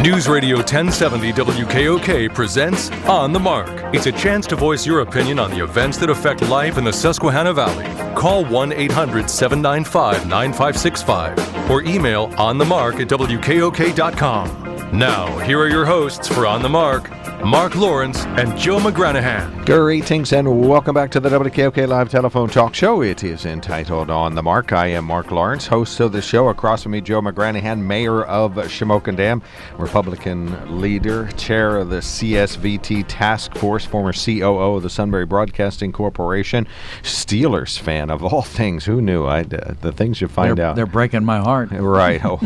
Newsradio 1070 WKOK presents On the Mark. It's a chance to voice your opinion on the events that affect life in the Susquehanna Valley. Call 1-800-795-9565 or email onthemark@wkok.com. Now, here are your hosts for On the Mark, Mark Lawrence and Joe McGranaghan. Greetings and welcome back to the WKOK Live Telephone Talk Show. It is entitled On the Mark. I am Mark Lawrence, host of the show. Across from me, Joe McGranaghan, mayor of Shamokin Dam, Republican leader, chair of the CSVT Task Force, former COO of the Sunbury Broadcasting Corporation, Steelers fan of all things. Who knew? The things you find out. They're breaking my heart. Right. Oh,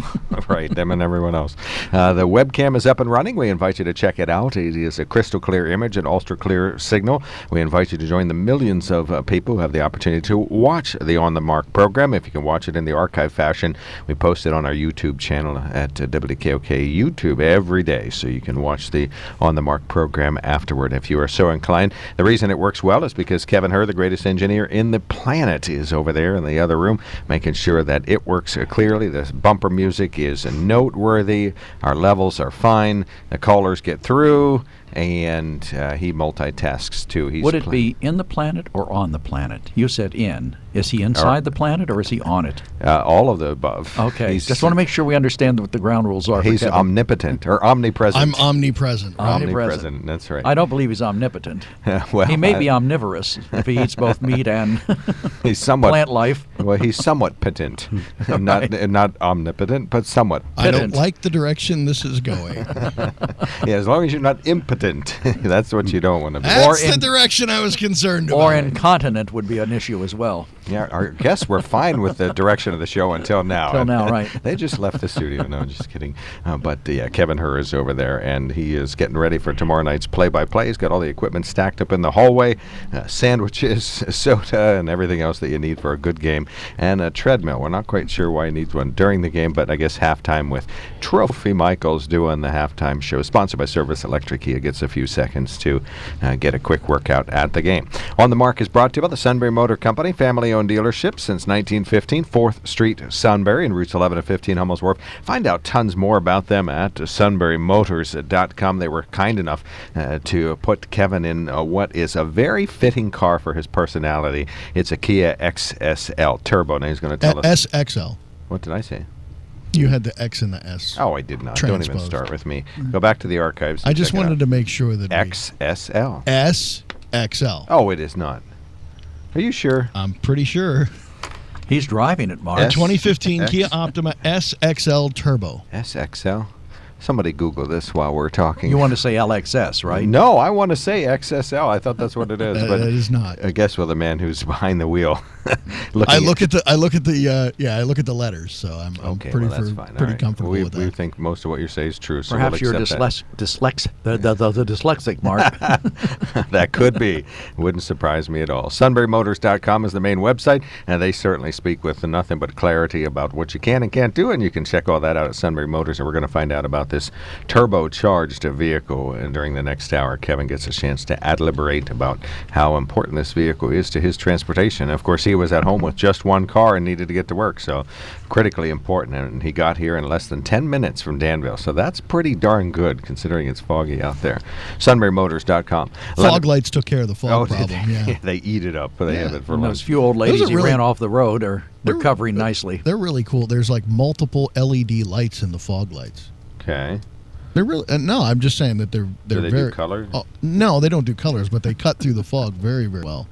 right. Them and everyone else. The webcam is up and running. We invite you to check it out. It is a crystal clear image, an ultra clear signal. We invite you to join the millions of people who have the opportunity to watch the On the Mark program. If you can watch it in the archive fashion, we post it on our YouTube channel at WKOK YouTube every day, so you can watch the On the Mark program afterward if you are so inclined. The reason it works well is because Kevin Herr, the greatest engineer in the planet, is over there in the other room, making sure that it works clearly. The bumper music is noteworthy. Our levels are fine. The callers get through. And he multitasks, too. Would it be in the planet or on the planet? You said in. Is he inside the planet or is he on it? All of the above. Okay. Just want to make sure we understand what the ground rules are. He's omnipotent or omnipresent. I'm omnipresent. Omnipresent. That's right. I don't believe he's omnipotent. Well, he may be omnivorous if he eats both meat and he's somewhat, plant life. Well, he's somewhat potent. Right. Not omnipotent, but somewhat I potent. don't like the direction this is going. Yeah, as long as you're not impotent. That's what you don't want to be. That's the direction I was concerned about. Or incontinent would be an issue as well. Yeah, our guests were fine with the direction of the show until now. Until now, right. They just left the studio. No, just kidding. But Kevin Herr is over there, and he is getting ready for tomorrow night's play-by-play. He's got all the equipment stacked up in the hallway, sandwiches, soda, and everything else that you need for a good game, and a treadmill. We're not quite sure why he needs one during the game, but I guess halftime with Trophy Michaels doing the halftime show, sponsored by Service Electric. He gets a few seconds to get a quick workout at the game. On the Mark is brought to you by the Sunbury Motor Company, family-owned dealership since 1915, 4th Street, Sunbury, and routes 11 to 15, Hummels Wharf. Find out tons more about them at sunburymotors.com. They were kind enough to put Kevin in what is a very fitting car for his personality. It's a Kia XSL Turbo. Now he's going to tell us. SXL. What did I say? You had the X and the S. Oh, I did not. Transposed. Don't even start with me. Go back to the archives. I just wanted to make sure that XSL. SXL. Oh, it is not. Are you sure? I'm pretty sure. He's driving it, Mark. A 2015 Kia Optima SXL Turbo. SXL? Somebody Google this while we're talking. You want to say LXS, right? No, I want to say XSL. I thought that's what it is, but it is not. I guess with the man who's behind the wheel. I look at the letters, so I'm okay, pretty that's fine. pretty right. comfortable with that. We think most of what you say is true, so Perhaps we'll you're dyslexic, Mark. That could be. Wouldn't surprise me at all. SunburyMotors.com is the main website, and they certainly speak with nothing but clarity about what you can and can't do, and you can check all that out at Sunbury Motors, and we're going to find out about this turbocharged vehicle. And during the next hour, Kevin gets a chance to ad-liberate about how important this vehicle is to his transportation. Of course, he was at home with just one car and needed to get to work, so critically important. And he got here in less than 10 minutes from Danville, so that's pretty darn good considering it's foggy out there. SunburyMotors.com. Fog lights took care of the fog problem. Yeah. They eat it up. They have it for lunch. Those few old ladies who ran off the road are recovering nicely. They're really cool. There's like multiple LED lights in the fog lights. Okay. They're really no. I'm just saying that they're do they very do colors. Oh, no, they don't do colors, but they cut through the fog very, very well.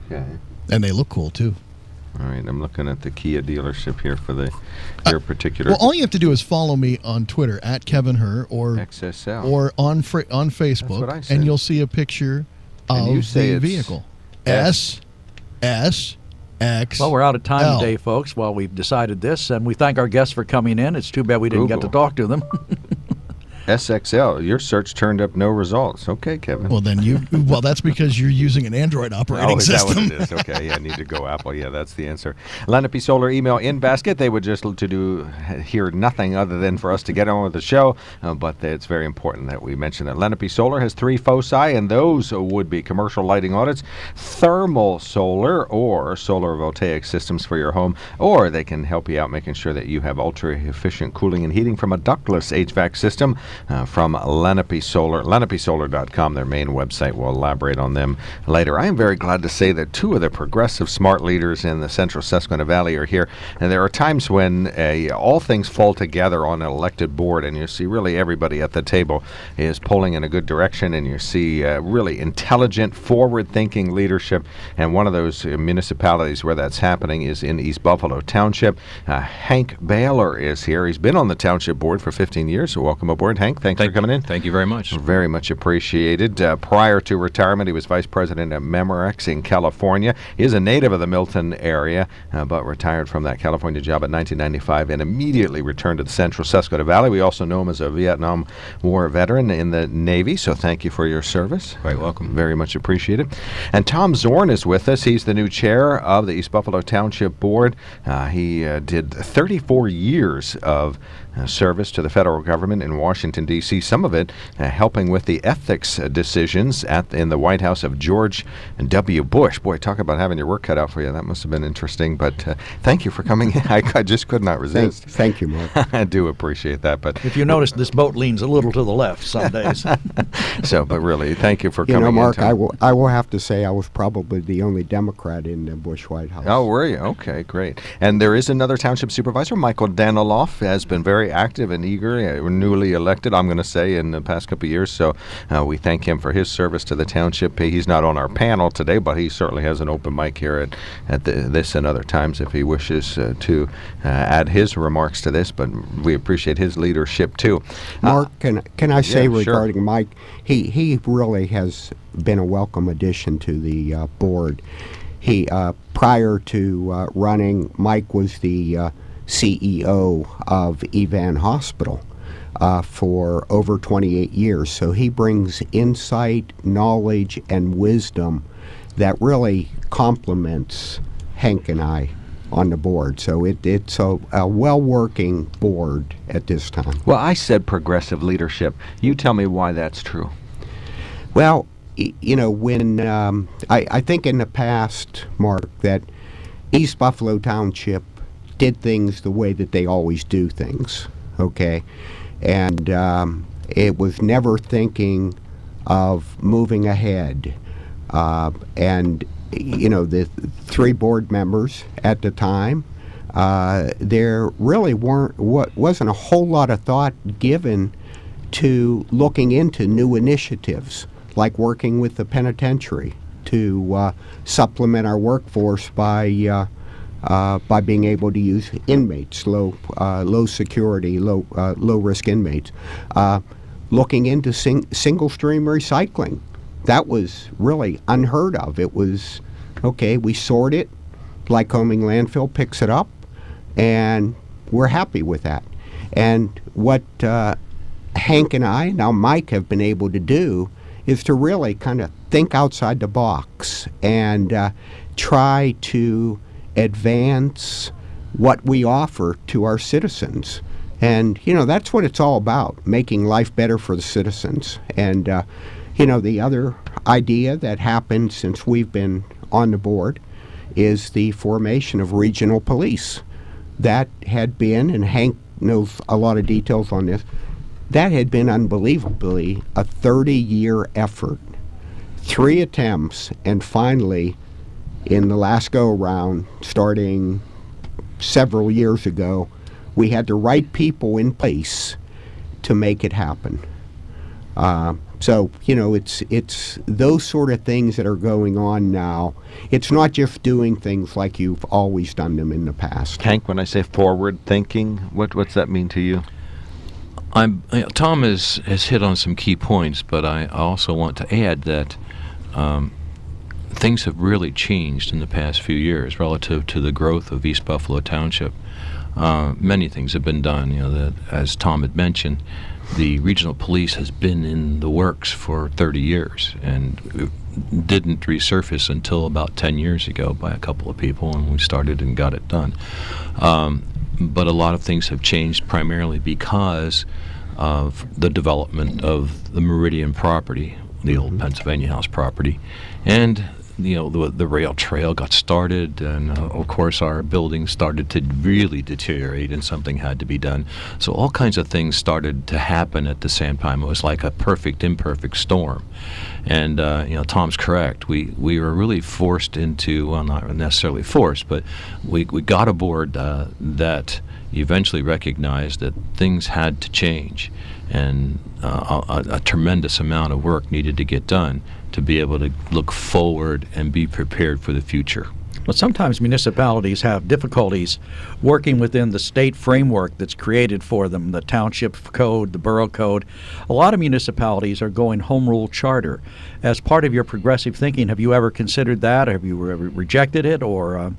Okay. And they look cool too. All right, I'm looking at the Kia dealership here for your particular. Well, all you have to do is follow me on Twitter at Kevin Herr or XSL or on Facebook, That's what I said. and you'll see a picture of the vehicle. S. X. Well, we're out of time today, folks. Well, we've decided this, and we thank our guests for coming in. It's too bad we didn't get to talk to them. SXL, your search turned up no results. Okay, Kevin. Well, then that's because you're using an Android operating system. Oh, is that what it is? Okay, yeah, I need to go Apple. Yeah, that's the answer. Lenape Solar email in basket. They would just hear nothing other than for us to get on with the show, but it's very important that we mention that Lenape Solar has 3 foci, and those would be commercial lighting audits, thermal solar, or solar voltaic systems for your home, or they can help you out making sure that you have ultra-efficient cooling and heating from a ductless HVAC system. from Lenape Solar. LenapeSolar.com, their main website. We'll elaborate on them later. I am very glad to say that two of the progressive smart leaders in the central Susquehanna Valley are here. And there are times when all things fall together on an elected board, and you see really everybody at the table is pulling in a good direction, and you see really intelligent, forward-thinking leadership. And one of those municipalities where that's happening is in East Buffalo Township. Hank Baylor is here. He's been on the township board for 15 years, so welcome aboard, Hank. Thanks for coming in. Thank you very much. Very much appreciated. Prior to retirement, he was vice president at Memorex in California. He is a native of the Milton area, but retired from that California job in 1995 and immediately returned to the central Susquehanna Valley. We also know him as a Vietnam War veteran in the Navy, so thank you for your service. Quite welcome. Very much appreciated. And Tom Zorn is with us. He's the new chair of the East Buffalo Township Board. He did 34 years of service to the federal government in Washington, D.C., some of it helping with the ethics decisions in the White House of George W. Bush. Boy, talk about having your work cut out for you. That must have been interesting, but thank you for coming in. I just could not resist. Thank you, Mark. I do appreciate that. But if you notice, this boat leans a little to the left some days. But really, thank you for coming in. Mark, I will have to say I was probably the only Democrat in the Bush White House. Oh, were you? Okay, great. And there is another township supervisor, Michael Daniloff, has been very active and eager, newly elected, I'm going to say, in the past couple of years. So we thank him for his service to the township. He's not on our panel today, but he certainly has an open mic here at this and other times if he wishes to add his remarks to this. But we appreciate his leadership too. Mark, can I say regarding sure. Mike, he really has been a welcome addition to the board. He prior to running, Mike was the CEO of Evan Hospital for over 28 years. So he brings insight, knowledge, and wisdom that really complements Hank and I on the board. So it's a well-working board at this time. Well, I said progressive leadership. You tell me why that's true. Well, when I think in the past, Mark, that East Buffalo Township did things the way that they always do things, okay? And it was never thinking of moving ahead. And, the three board members at the time, there really wasn't a whole lot of thought given to looking into new initiatives, like working with the penitentiary to supplement our workforce by being able to use inmates, low security, low risk inmates. Looking into single stream recycling, that was really unheard of. It was okay. We sort it, Lycoming landfill picks it up, and we're happy with that. And what Hank and I, now Mike, have been able to do is to really kind of think outside the box and try to advance what we offer to our citizens. And, that's what it's all about, making life better for the citizens. And, the other idea that happened since we've been on the board is the formation of regional police. That had been, and Hank knows a lot of details on this, that had been unbelievably a 30-year effort. 3 attempts, and finally, in the last go-around, starting several years ago, we had the right people in place to make it happen. So, it's those sort of things that are going on now. It's not just doing things like you've always done them in the past. Hank, when I say forward thinking, what's that mean to you? Tom has hit on some key points, but I also want to add that things have really changed in the past few years relative to the growth of East Buffalo Township. Many things have been done. As Tom had mentioned, the regional police has been in the works for 30 years and it didn't resurface until about 10 years ago by a couple of people, and we started and got it done. But a lot of things have changed primarily because of the development of the Meridian property, the old Pennsylvania House property, and the rail trail got started, and of course our buildings started to really deteriorate, and something had to be done. So all kinds of things started to happen at the same time. It was like a perfect imperfect storm. And Tom's correct. We were really forced into, well, not necessarily forced, but we got aboard that eventually recognized that things had to change, and a tremendous amount of work needed to get done to be able to look forward and be prepared for the future. But sometimes municipalities have difficulties working within the state framework that's created for them, the township code, the borough code. A lot of municipalities are going home rule charter. As part of your progressive thinking, have you ever considered that? Have you ever rejected it? Or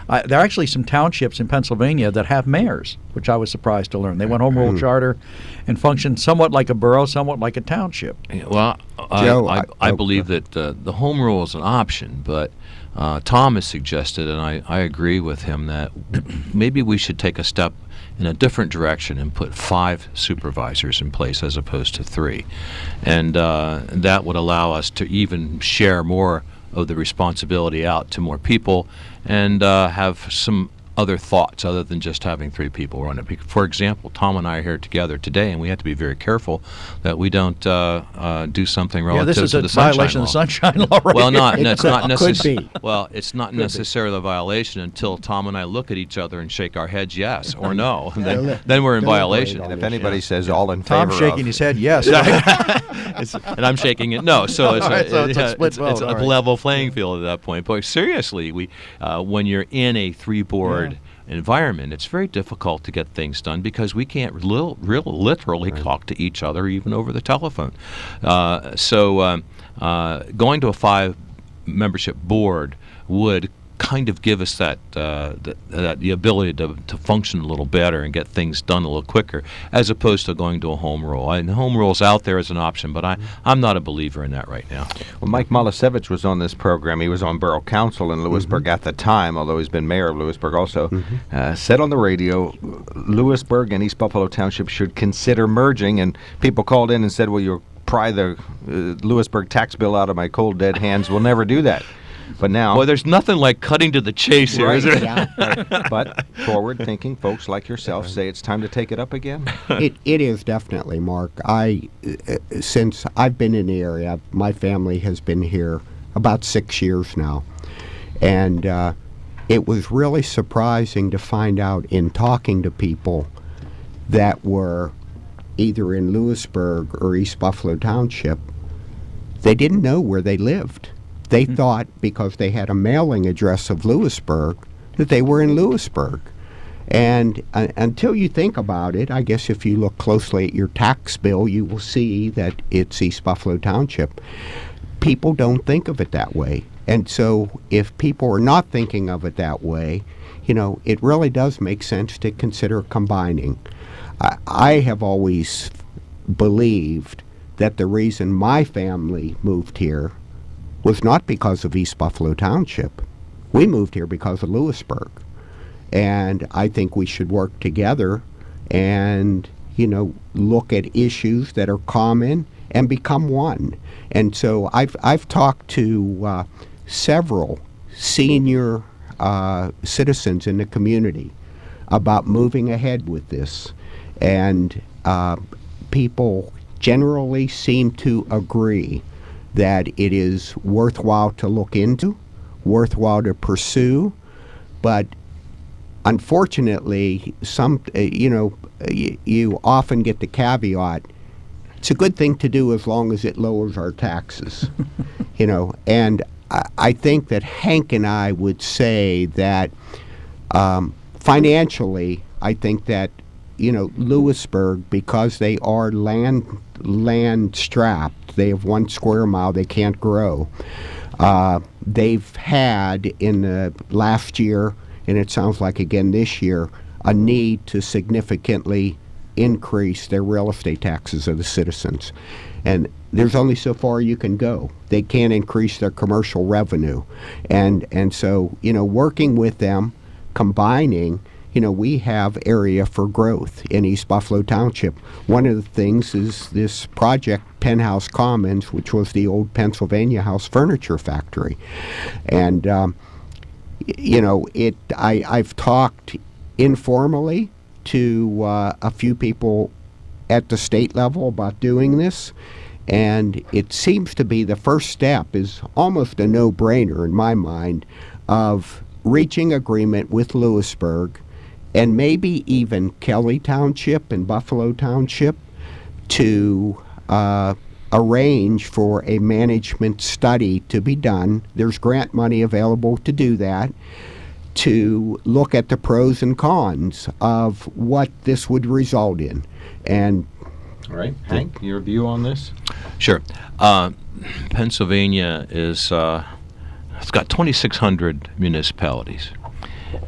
there are actually some townships in Pennsylvania that have mayors, which I was surprised to learn. They went home rule charter and functioned somewhat like a borough, somewhat like a township. Well, Joe, I believe that the home rule is an option, but Tom has suggested, and I agree with him, that maybe we should take a step in a different direction and put 5 supervisors in place as opposed to 3. And that would allow us to even share more of the responsibility out to more people and have some other thoughts other than just having 3 people run it. For example, Tom and I are here together today, and we have to be very careful that we don't do something relative to the Sunshine Law. This is a violation of the Sunshine Law, right? Well, it's not Could necessarily. be. Well, it's not necessarily a violation until Tom and I look at each other and shake our heads yes or no. And then we're in violation. And if anybody says all in Tom's favor shaking of, his head yes. And I'm shaking it no. So it's It's a split vote, it's a all right. level playing field at that point. But seriously, when you're in a 3-board environment, it's very difficult to get things done because we can't literally talk to each other even over the telephone. So going to a 5-membership board would kind of give us that the ability to function a little better and get things done a little quicker, as opposed to going to a home rule. And home rule's out there as an option, but I'm not a believer in that right now. well, Mike Molisevich was on this program. He was on Borough Council in Lewisburg at the time, although he's been mayor of Lewisburg also. Said on the radio, Lewisburg and East Buffalo Township should consider merging, and people called in and said, well, you'll pry the Lewisburg tax bill out of my cold, dead hands. We'll never do that. But now... Well, there's nothing like cutting to the chase here, is there? Yeah. But forward-thinking folks like yourself say it's time to take it up again? It is definitely, Mark. Since I've been in the area, my family has been here about 6 years now. And it was really surprising to find out in talking to people that were either in Lewisburg or East Buffalo Township, they didn't know where they lived. They thought because they had a mailing address of Lewisburg that they were in Lewisburg. And until you think about it, I guess if you look closely at your tax bill, you will see that it's East Buffalo Township. People don't think of it that way. And so if people are not thinking of it that way, it really does make sense to consider combining. I have always believed that the reason my family moved here was not because of East Buffalo Township. We moved here because of Lewisburg. And I think we should work together and, look at issues that are common and become one. And so I've talked to several senior citizens in the community about moving ahead with this. And people generally seem to agree that it is worthwhile to look into, worthwhile to pursue, but unfortunately, you often get the caveat, it's a good thing to do as long as it lowers our taxes, and I think that Hank and I would say that financially, I think that, Lewisburg, because they are land strapped, they have 1 square mile, they can't grow. They've had in the last year, and it sounds like again this year, a need to significantly increase their real estate taxes of the citizens. And there's only so far you can go. They can't increase their commercial revenue. And so, working with them, combining, we have area for growth in East Buffalo Township. One of the things is this project, Penthouse Commons, which was the old Pennsylvania House furniture factory. And, I've talked informally to a few people at the state level about doing this, and it seems to be the first step is almost a no-brainer in my mind of reaching agreement with Lewisburg and maybe even Kelly Township and Buffalo Township to arrange for a management study to be done. There's grant money available to do that, to look at the pros and cons of what this would result in. And all right, Hank, your view on this? Sure. Pennsylvania is it's got 2,600 municipalities,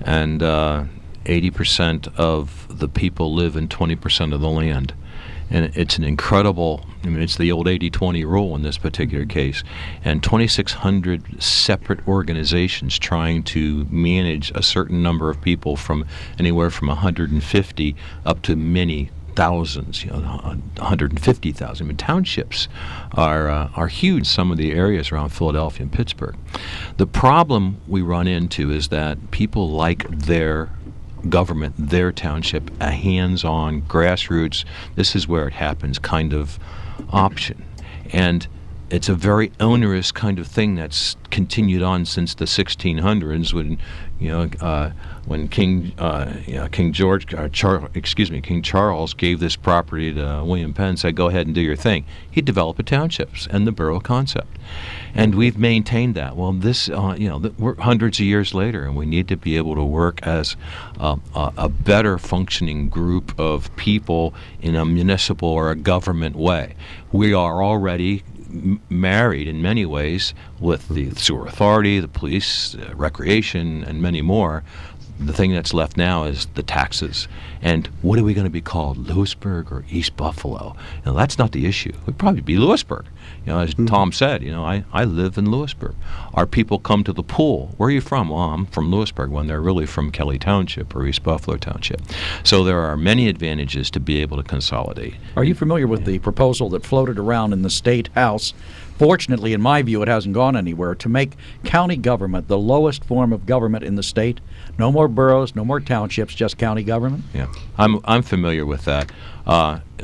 and 80% of the people live in 20% of the land. And it's an incredible, it's the old 80-20 rule in this particular case, and 2,600 separate organizations trying to manage a certain number of people, from anywhere from 150 up to many thousands, 150,000. Townships are huge. Some of the areas around Philadelphia and Pittsburgh. The problem we run into is that people like their government, their township, a hands-on, grassroots, this is where it happens kind of option. And it's a very onerous kind of thing that's continued on since the 1600s, when King Charles gave this property to William Penn, said, "Go ahead and do your thing." He developed the townships and the borough concept, and we've maintained that. Well, this, we're hundreds of years later, and we need to be able to work as a better functioning group of people in a municipal or a government way. We are already married in many ways with the sewer authority, the police, recreation, and many more. The thing that's left now is the taxes. And what are we going to be called, Lewisburg or East Buffalo? That's not the issue. It would probably be Lewisburg. As Tom said, I live in Lewisburg. Our people come to the pool. Where are you from? Well, I'm from Lewisburg, when they're really from Kelly Township or East Buffalo Township. So there are many advantages to be able to consolidate. Are you familiar with the proposal that floated around in the State House? Fortunately, in my view, it hasn't gone anywhere, to make county government the lowest form of government in the state. No more boroughs, no more townships, just county government. Yeah, I'm familiar with that.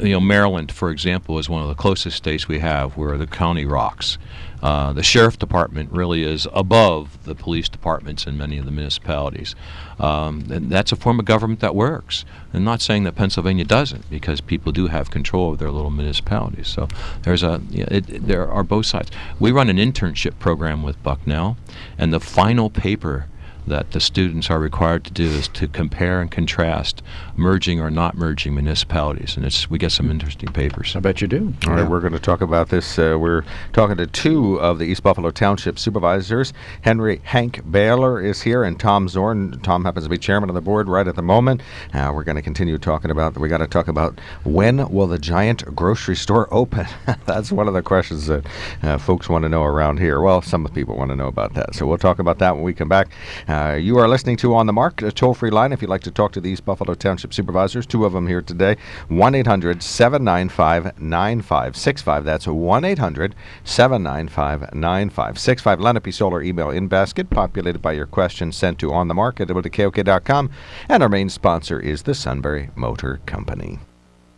Maryland, for example, is one of the closest states we have where the county rocks. The sheriff department really is above the police departments in many of the municipalities. And that's a form of government that works. I'm not saying that Pennsylvania doesn't, because people do have control of their little municipalities. So there are both sides. We run an internship program with Bucknell, and the final paper that the students are required to do is to compare and contrast merging or not merging municipalities, and we get some interesting papers. I bet you do. All right, we're going to talk about this. We're talking to two of the East Buffalo Township supervisors. Hank Baylor is here, and Tom Zorn. Tom happens to be chairman of the board right at the moment. We're going to continue talking about, we got to talk about, when will the giant grocery store open? That's one of the questions that folks want to know around here. Well, some people want to know about that, so we'll talk about that when we come back. You are listening to On the Mark, a toll-free line if you'd like to talk to the East Buffalo Township supervisors. Two of them here today. 1-800-795-9565. That's 1-800-795-9565. Lenape Solar email in basket, populated by your questions sent to onthemark@WKOK.com. And our main sponsor is the Sunbury Motor Company.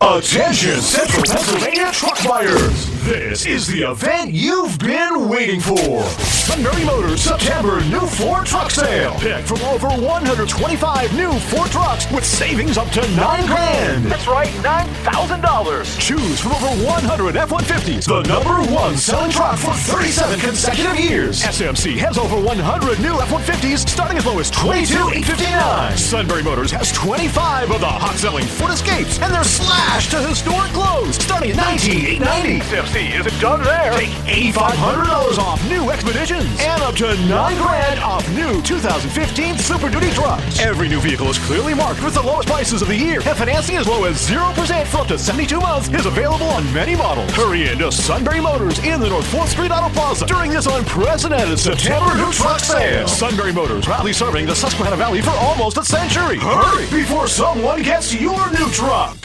Attention Central Pennsylvania truck buyers! This is the event you've been waiting for. Sunbury Motors September New Ford Truck Sale. Pick from over 125 new Ford trucks with savings up to $9,000. That's right, $9,000. Choose from over 100 F-150s, the #1 selling truck for 37 consecutive years. SMC has over 100 new F-150s starting as low as $22,859. Sunbury Motors has 25 of the hot-selling Ford Escapes, and they're slash cash to historic lows starting at $19,890. CFC isn't done there. Take $8,500 off new Expeditions and up to $9,000 off new 2015 Super Duty trucks. Every new vehicle is clearly marked with the lowest prices of the year, and financing as low as 0% for up to 72 months is available on many models. Hurry into Sunbury Motors in the North 4th Street Auto Plaza during this unprecedented September new truck sale. Sunbury Motors, proudly serving the Susquehanna Valley for almost a century. Hurry before someone gets your new truck.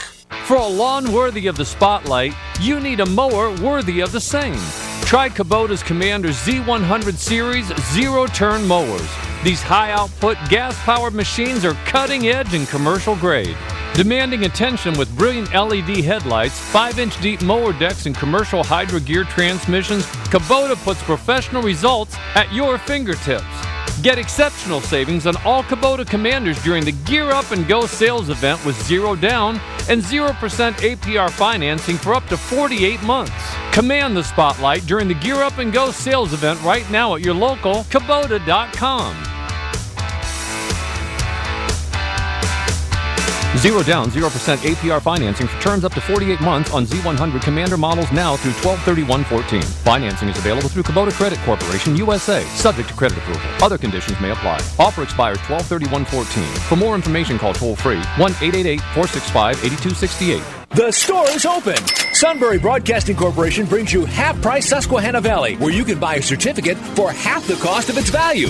For a lawn worthy of the spotlight, you need a mower worthy of the same. Try Kubota's Commander Z100 Series zero-turn mowers. These high-output, gas-powered machines are cutting-edge and commercial-grade. Demanding attention with brilliant LED headlights, 5-inch deep mower decks, and commercial Hydra gear transmissions, Kubota puts professional results at your fingertips. Get exceptional savings on all Kubota Commanders during the Gear Up and Go sales event with 0 down and 0% APR financing for up to 48 months. Command the spotlight during the Gear Up and Go sales event right now at your local Kubota.com. 0 down, 0% APR financing for terms up to 48 months on Z100 Commander models now through 12/31/14. Financing is available through Kubota Credit Corporation, USA, subject to credit approval. Other conditions may apply. Offer expires 12/31/14. For more information, call toll-free 1-888-465-8268. The store is open. Sunbury Broadcasting Corporation brings you Half Price Susquehanna Valley, where you can buy a certificate for half the cost of its value.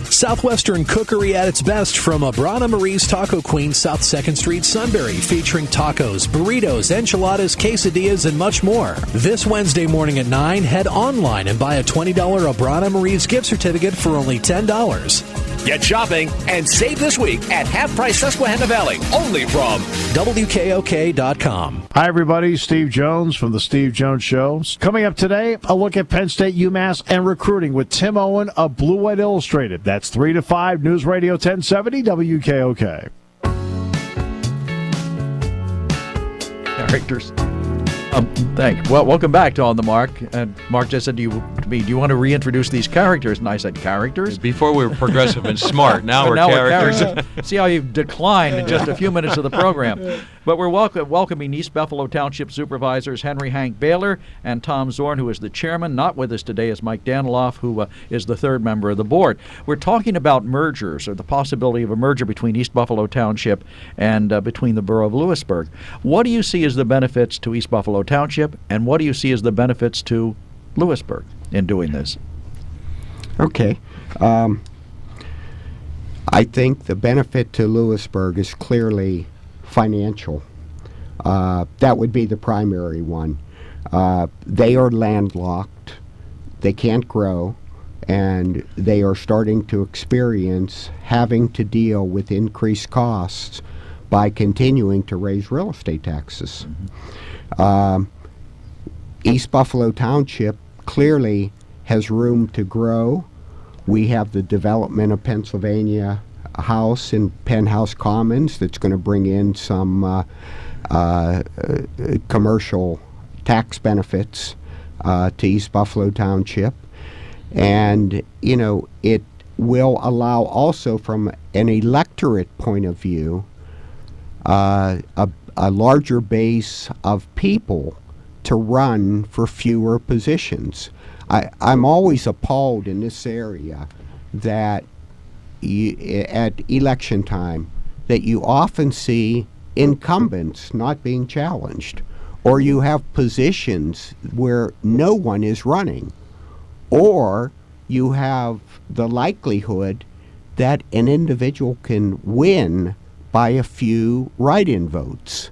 Southwestern cookery at its best from Abrana Marie's Taco Queen, South 2nd Street, Sunbury, featuring tacos, burritos, enchiladas, quesadillas, and much more. This Wednesday morning at 9, head online and buy a $20 Abrana Marie's gift certificate for only $10. Get shopping and save this week at Half Price Susquehanna Valley, only from WKOK.com. Hi, everybody. Steve Jones from The Steve Jones Show. Coming up today, a look at Penn State, UMass, and recruiting with Tim Owen of Blue White Illustrated. That's 3 to 5, Newsradio 1070, WKOK. Characters. Thanks. Well, welcome back to On the Mark. And Mark just said to me, do you want to reintroduce these characters? And I said, characters? Before we were progressive and smart. Now we're characters. See how you've declined in just a few minutes of the program. But we're welcoming East Buffalo Township Supervisors Henry Hank Baylor and Tom Zorn, who is the chairman. Not with us today is Mike Daniloff, who is the third member of the board. We're talking about mergers, or the possibility of a merger between East Buffalo Township and between the borough of Lewisburg. What do you see as the benefits to East Buffalo Township, and what do you see as the benefits to Lewisburg in doing this? Okay. I think the benefit to Lewisburg is clearly financial. That would be the primary one. They are landlocked. They can't grow, and they are starting to experience having to deal with increased costs by continuing to raise real estate taxes. East Buffalo Township clearly has room to grow. We have the development of Pennsylvania House and Penthouse Commons that's going to bring in some commercial tax benefits to East Buffalo Township. And, you know, it will allow also from an electorate point of view a larger base of people to run for fewer positions. I'm always appalled in this area that at election time that you often see incumbents not being challenged, or you have positions where no one is running, or you have the likelihood that an individual can win by a few write-in votes.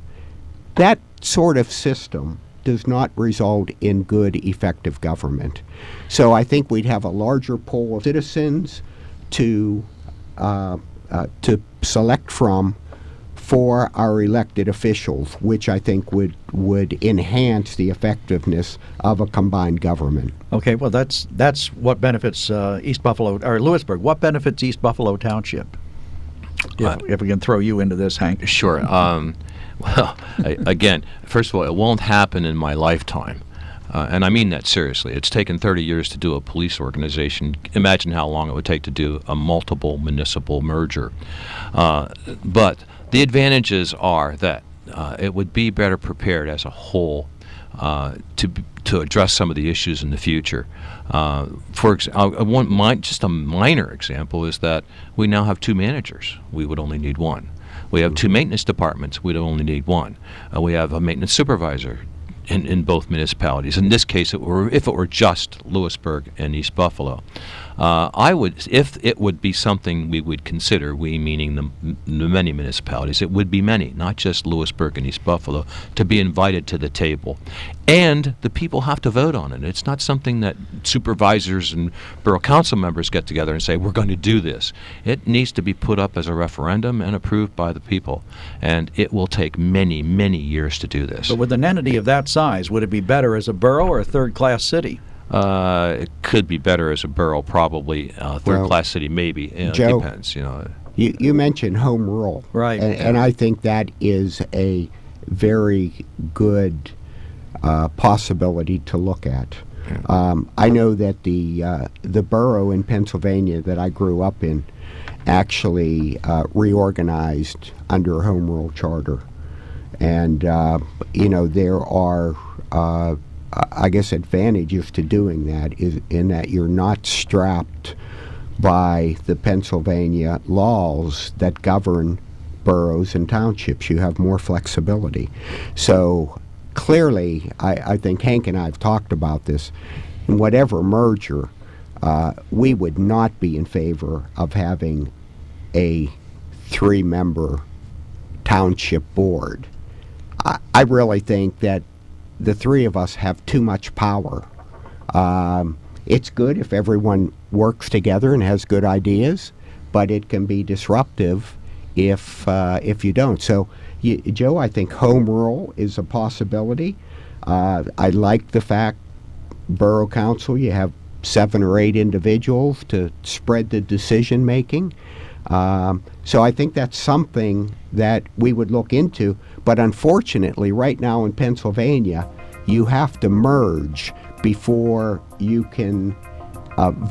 That sort of system does not result in good, effective government. So I think we'd have a larger pool of citizens to select from for our elected officials, which I think would enhance the effectiveness of a combined government. Okay, well, that's what benefits East Buffalo, or Lewisburg. What benefits East Buffalo Township? If we can throw you into this, Hank. Sure. Well, again, first of all, it won't happen in my lifetime. And I mean that seriously. It's taken 30 years to do a police organization. Imagine how long it would take to do a multiple municipal merger. But the advantages are that it would be better prepared as a whole to address some of the issues in the future. For example, just a minor example is that we now have 2 managers. We would only need 1. We have 2 maintenance departments. We'd only need 1. We have a maintenance supervisor in both municipalities. In this case, if it were just Lewisburg and East Buffalo, if it would be something we would consider, we meaning the many municipalities, it would be many, not just Lewisburg and East Buffalo, to be invited to the table. And the people have to vote on it. It's not something that supervisors and borough council members get together and say, we're going to do this. It needs to be put up as a referendum and approved by the people. And it will take many, many years to do this. But with an entity of that size, would it be better as a borough or a third-class city? It could be better as a borough, probably. Third-class city, maybe. Joe, depends. You mentioned home rule, right? And I think that is a very good possibility to look at. I know that the borough in Pennsylvania that I grew up in actually reorganized under a home rule charter, and there are. I guess advantages to doing that is in that you're not strapped by the Pennsylvania laws that govern boroughs and townships. You have more flexibility. So clearly, I think Hank and I have talked about this. In whatever merger, we would not be in favor of having a 3-member township board. I really think that the 3 of us have too much power. It's good if everyone works together and has good ideas, but it can be disruptive if you don't. So, Joe, I think home rule is a possibility. I like the fact, borough council, you have 7 or 8 individuals to spread the decision making. So I think that's something that we would look into. But unfortunately, right now in Pennsylvania, you have to merge before you can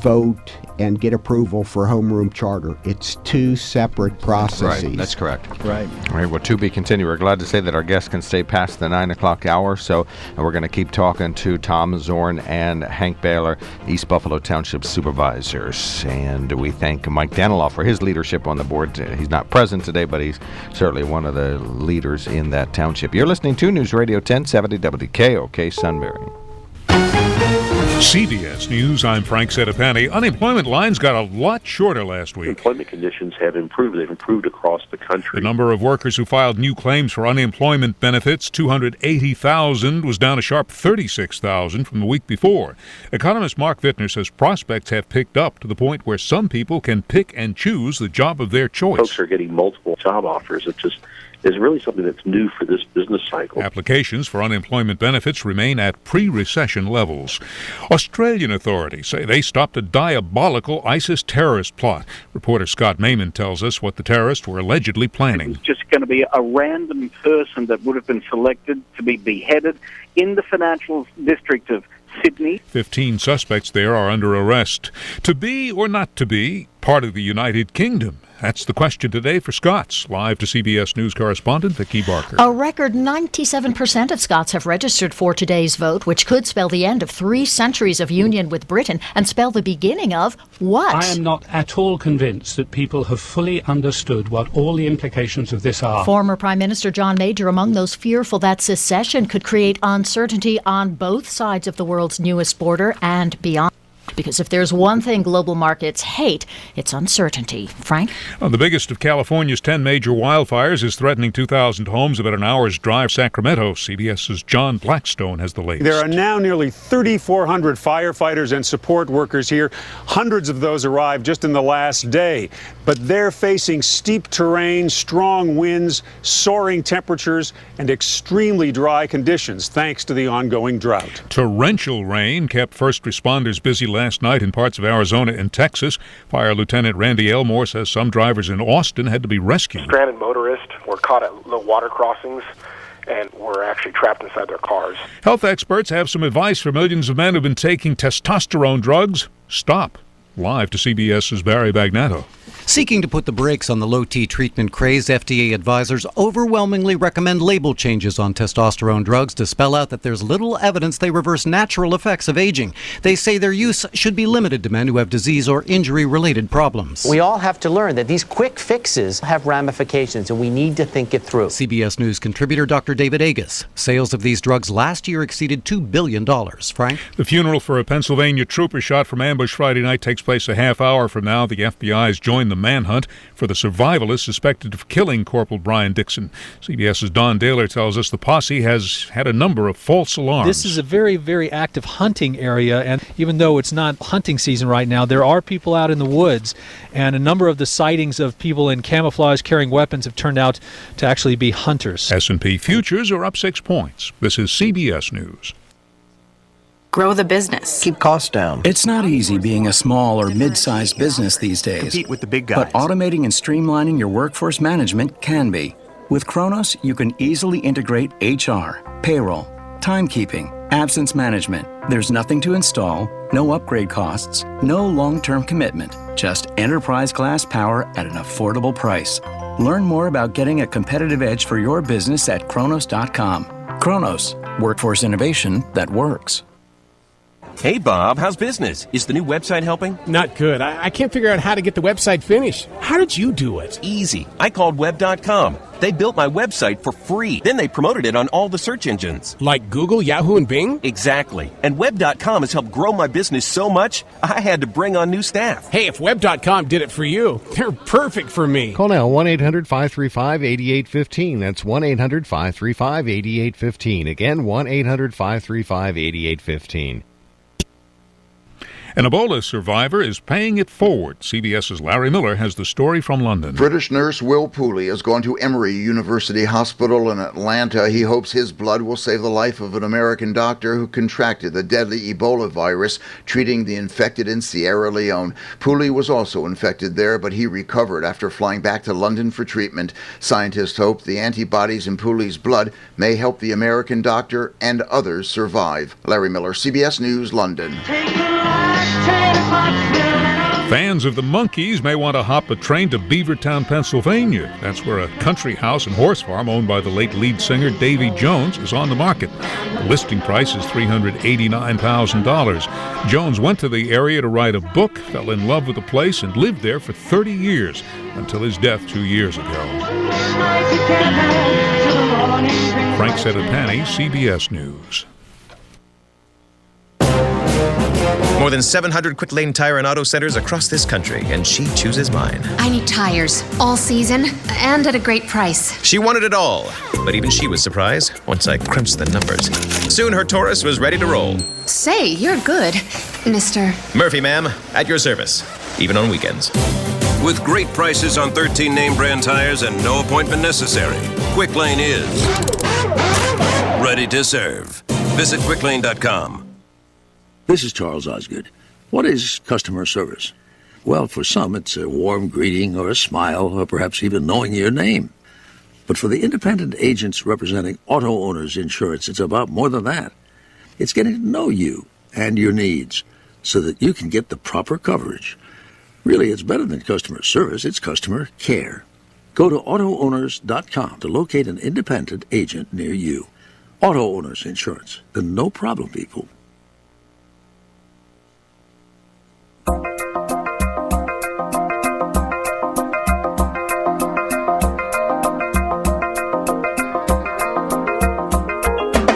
vote and get approval for home rule charter. It's 2 separate processes. Right, that's correct. Right. All right, well, to be continued. We're glad to say that our guests can stay past the 9 o'clock hour, so we're going to keep talking to Tom Zorn and Hank Baylor, East Buffalo Township Supervisors. And we thank Mike Daniloff for his leadership on the board. He's not present today, but he's certainly one of the leaders in that township. You're listening to News Radio 1070 WKOK Sunbury. CBS News, I'm Frank Settapani. Unemployment lines got a lot shorter last week. Employment conditions have improved. They've improved across the country. The number of workers who filed new claims for unemployment benefits, 280,000, was down a sharp 36,000 from the week before. Economist Mark Vittner says prospects have picked up to the point where some people can pick and choose the job of their choice. Folks are getting multiple job offers. It just is really something that's new for this business cycle. Applications for unemployment benefits remain at pre-recession levels. Australian authorities say they stopped a diabolical ISIS terrorist plot. Reporter Scott Mayman tells us what the terrorists were allegedly planning. It was just going to be a random person that would have been selected to be beheaded in the financial district of Sydney. 15 suspects there are under arrest. To be or not to be part of the United Kingdom? That's the question today for Scots. Live to CBS News correspondent Vicki Barker. A record 97% of Scots have registered for today's vote, which could spell the end of 3 centuries of union with Britain and spell the beginning of what? I am not at all convinced that people have fully understood what all the implications of this are. Former Prime Minister John Major among those fearful that secession could create uncertainty on both sides of the world's newest border and beyond. Because if there's one thing global markets hate, it's uncertainty. Frank? Well, the biggest of California's 10 major wildfires is threatening 2,000 homes about an hour's drive from Sacramento. CBS's John Blackstone has the latest. There are now nearly 3,400 firefighters and support workers here. Hundreds of those arrived just in the last day. But they're facing steep terrain, strong winds, soaring temperatures, and extremely dry conditions thanks to the ongoing drought. Torrential rain kept first responders busy last night in parts of Arizona and Texas. Fire Lieutenant Randy Elmore says some drivers in Austin had to be rescued. Stranded motorists were caught at low water crossings and were actually trapped inside their cars. Health experts have some advice for millions of men who've been taking testosterone drugs. Stop. Live to CBS's Barry Bagnato. Seeking to put the brakes on the low-T treatment craze, FDA advisors overwhelmingly recommend label changes on testosterone drugs to spell out that there's little evidence they reverse natural effects of aging. They say their use should be limited to men who have disease or injury-related problems. We all have to learn that these quick fixes have ramifications, and we need to think it through. CBS News contributor Dr. David Agus. Sales of these drugs last year exceeded $2 billion. Frank? The funeral for a Pennsylvania trooper shot from ambush Friday night takes place a half hour from now. The FBI has joined the manhunt for the survivalist suspected of killing Corporal Brian Dixon. CBS's Don Dahler tells us the posse has had a number of false alarms. This is a very, very active hunting area, and even though it's not hunting season right now, there are people out in the woods, and a number of the sightings of people in camouflage carrying weapons have turned out to actually be hunters. S&P futures are up 6 points. This is CBS News. Grow the business. Keep costs down. It's not easy being a small or mid-sized business these days. Compete with the big guys. But automating and streamlining your workforce management can be. With Kronos, you can easily integrate HR, payroll, timekeeping, absence management. There's nothing to install, no upgrade costs, no long-term commitment, just enterprise-class power at an affordable price. Learn more about getting a competitive edge for your business at Kronos.com. Kronos, workforce innovation that works. Hey, Bob, how's business? Is the new website helping? Not good. I can't figure out how to get the website finished. How did you do it? Easy. I called Web.com. They built my website for free. Then they promoted it on all the search engines. Like Google, Yahoo, and Bing? Exactly. And Web.com has helped grow my business so much, I had to bring on new staff. Hey, if Web.com did it for you, they're perfect for me. Call now, 1-800-535-8815. That's 1-800-535-8815. Again, 1-800-535-8815. An Ebola survivor is paying it forward. CBS's Larry Miller has the story from London. British nurse Will Pooley has gone to Emory University Hospital in Atlanta. He hopes his blood will save the life of an American doctor who contracted the deadly Ebola virus, treating the infected in Sierra Leone. Pooley was also infected there, but he recovered after flying back to London for treatment. Scientists hope the antibodies in Pooley's blood may help the American doctor and others survive. Larry Miller, CBS News, London. Fans of the Monkees may want to hop a train to Beavertown, Pennsylvania. That's where a country house and horse farm owned by the late lead singer Davy Jones is on the market. The listing price is $389,000. Jones went to the area to write a book, fell in love with the place, and lived there for 30 years until his death 2 years ago. Frank Sedapani, CBS News. More than 700 Quick Lane Tire and Auto Centers across this country, and she chooses mine. I need tires, all season, and at a great price. She wanted it all, but even she was surprised once I crunched the numbers. Soon her Taurus was ready to roll. Say, you're good, Mr. Murphy, ma'am, at your service, even on weekends. With great prices on 13 name brand tires and no appointment necessary, Quick Lane is ready to serve. Visit quicklane.com. This is Charles Osgood. What is customer service? Well, for some, it's a warm greeting or a smile or perhaps even knowing your name. But for the independent agents representing auto owners insurance, it's about more than that. It's getting to know you and your needs so that you can get the proper coverage. Really, it's better than customer service. It's customer care. Go to AutoOwners.com to locate an independent agent near you. Auto Owners Insurance, the no problem people.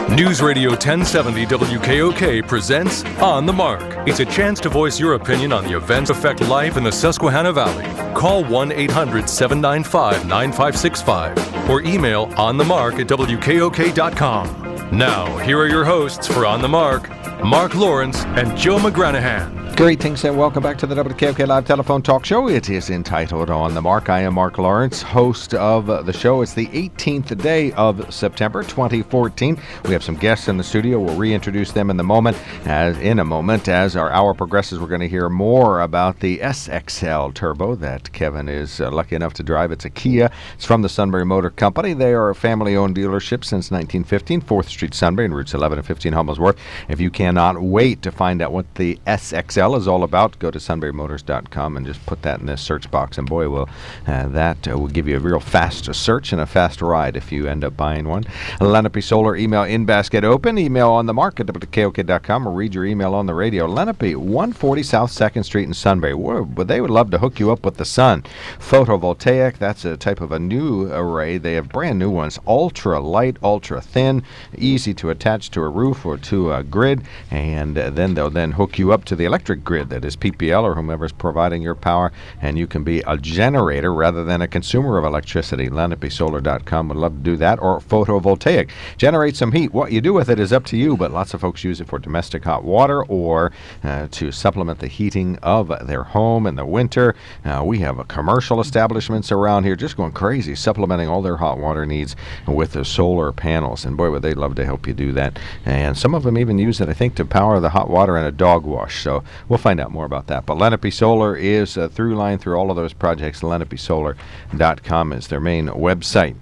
Newsradio 1070 WKOK presents On the Mark. It's a chance to voice your opinion on the events that affect life in the Susquehanna Valley. Call 1-800-795-9565 or email onthemark@wkok.com. Now, here are your hosts for On the Mark, Mark Lawrence and Joe McGranaghan. Greetings and welcome back to the WKOK Live Telephone Talk Show. It is entitled On the Mark. I am Mark Lawrence, host of the show. It's the 18th day of September 2014. We have some guests in the studio. We'll reintroduce them in a moment. As our hour progresses, we're going to hear more about the SXL Turbo that Kevin is lucky enough to drive. It's a Kia. It's from the Sunbury Motor Company. They are a family-owned dealership since 1915, 4th Street, Sunbury, and routes 11 and 15 Humblesworth. If you cannot wait to find out what the SXL sell is all about. Go to sunburymotors.com and just put that in this search box, and boy, will that will give you a real fast search and a fast ride if you end up buying one. Lenape Solar, email in basket open, email on the market at WKOK.com, or read your email on the radio. Lenape, 140 South 2nd Street in Sunbury. They would love to hook you up with the sun. Photovoltaic, that's a type of a new array. They have brand new ones, ultra light, ultra thin, easy to attach to a roof or to a grid, and then they'll then hook you up to the electric grid, that is PPL or whomever's providing your power, and you can be a generator rather than a consumer of electricity. LenapeSolar.com would love to do that. Or photovoltaic. Generate some heat. What you do with it is up to you, but lots of folks use it for domestic hot water or to supplement the heating of their home in the winter. We have commercial establishments around here just going crazy, supplementing all their hot water needs with the solar panels. And boy, would they love to help you do that. And some of them even use it, I think, to power the hot water in a dog wash. So we'll find out more about that. But Lenape Solar is a through line through all of those projects. LenapeSolar.com is their main website.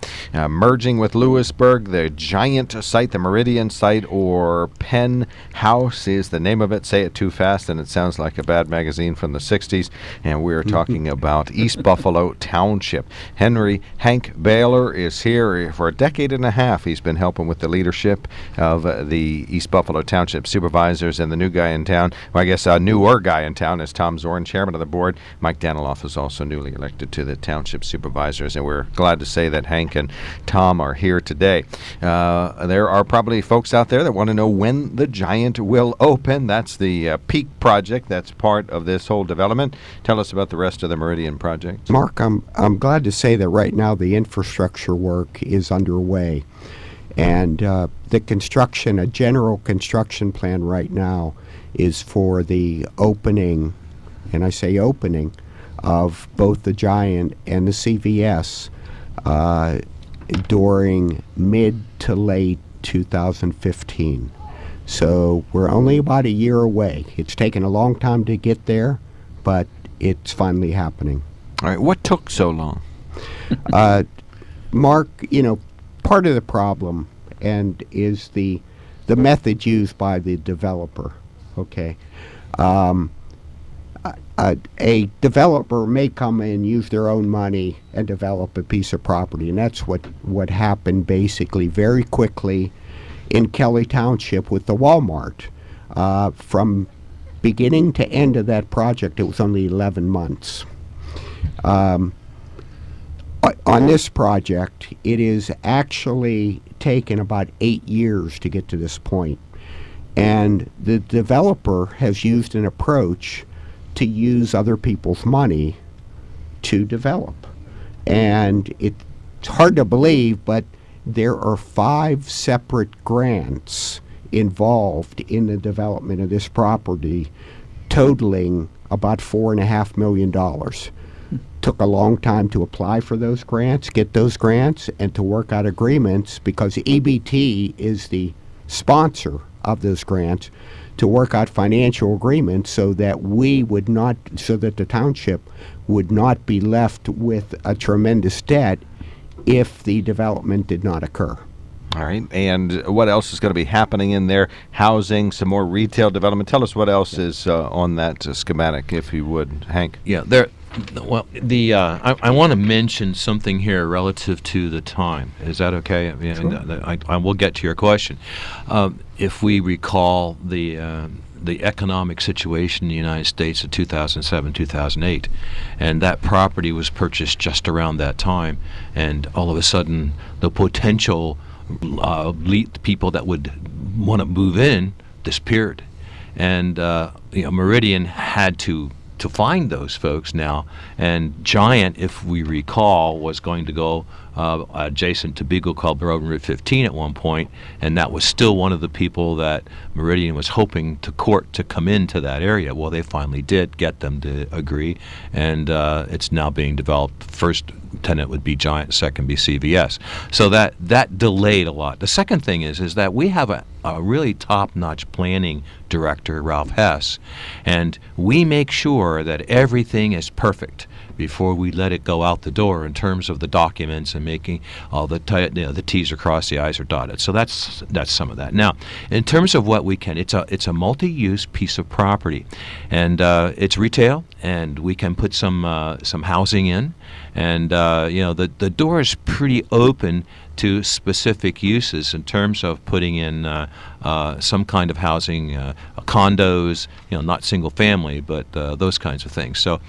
Merging with Lewisburg, the giant site, the Meridian site, or Penn House is the name of it. Say it too fast and it sounds like a bad magazine from the 60s. And we're talking about East Buffalo Township. Hank Baylor is here for a decade and a half. He's been helping with the leadership of the East Buffalo Township Supervisors, and the new guy in town, well, I guess a newer guy in town, is Tom Zorn, chairman of the board. Mike Daniloff is also newly elected to the Township Supervisors, and we're glad to say that Hank and Tom are here today. There are probably folks out there that want to know when the Giant will open. That's the Peak project. That's part of this whole development. Tell us about the rest of the Meridian project. Mark, I'm glad to say that right now the infrastructure work is underway. And the construction, a general construction plan right now is for the opening, and I say opening, of both the Giant and the CVS during mid to late 2015. So we're only about a year away. It's taken a long time to get there, but it's finally happening. All right, what took so long? Mark, part of the problem and is the method used by the developer. Okay, a developer may come in, use their own money, and develop a piece of property, and that's what happened basically very quickly in Kelly Township with the Walmart. From beginning to end of that project, it was only 11 months. On this project, it is actually taken about 8 years to get to this point. And the developer has used an approach to use other people's money to develop. And it's hard to believe, but there are 5 separate grants involved in the development of this property, totaling about $4.5 million. Took a long time to apply for those grants, get those grants, and to work out agreements, because EBT is the sponsor of those grants, to work out financial agreements so that the township would not be left with a tremendous debt if the development did not occur. All right, and what else is going to be happening in there? Housing, some more retail development. Tell us what else is on that schematic, if you would, Hank. Yeah, well, I want to mention something here relative to the time. Is that okay? Sure. I will get to your question. If we recall the economic situation in the United States of 2007, 2008, and that property was purchased just around that time, and all of a sudden the potential people that would want to move in disappeared, and Meridian had to find those folks now. And Giant, if we recall, was going to go adjacent to Beagle Club Road and Route 15 at one point, and that was still one of the people that Meridian was hoping to court to come into that area. Well, they finally did get them to agree, and it's now being developed. First tenant would be Giant, second be CVS. So that delayed a lot. The second thing is that we have a really top-notch planning director, Ralph Hess, and we make sure that everything is perfect before we let it go out the door in terms of the documents and making all the the T's are crossed, the I's are dotted. So that's some of that. Now, in terms of what we can, it's a multi-use piece of property, and it's retail, and we can put some housing in, and the door is pretty open to specific uses in terms of putting in some kind of housing, condos, not single family, but those kinds of things. So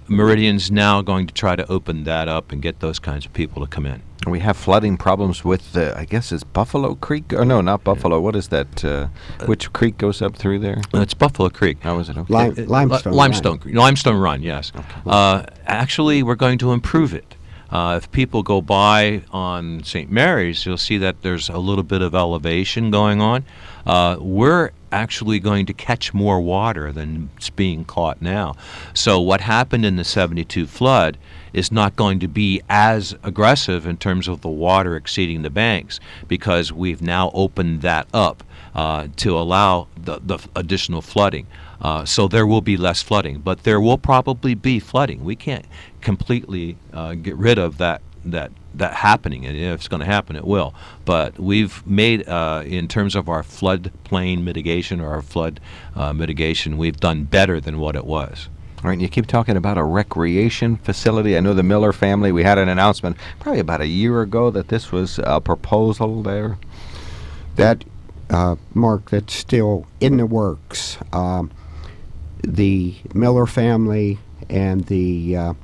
Meridian's now going to try to open that up and get those kinds of people to come in. We have flooding problems with, I guess it's Buffalo Creek? Or no, not Buffalo. What is that? Which creek goes up through there? It's Buffalo Creek. How is it? Okay. Limestone Run, yes. Okay. Actually, we're going to improve it. If people go by on St. Mary's, you'll see that there's a little bit of elevation going on. We're actually going to catch more water than it's being caught now. So what happened in the 72 flood is not going to be as aggressive in terms of the water exceeding the banks, because we've now opened that up to allow the additional flooding. So there will be less flooding, but there will probably be flooding. We can't completely get rid of that happening, and if it's going to happen, it will. But we've made, in terms of our floodplain mitigation or our flood mitigation, we've done better than what it was. All right, and you keep talking about a recreation facility. I know the Miller family, we had an announcement probably about a year ago that this was a proposal there. That, Mark, that's still in the works. The Miller family and the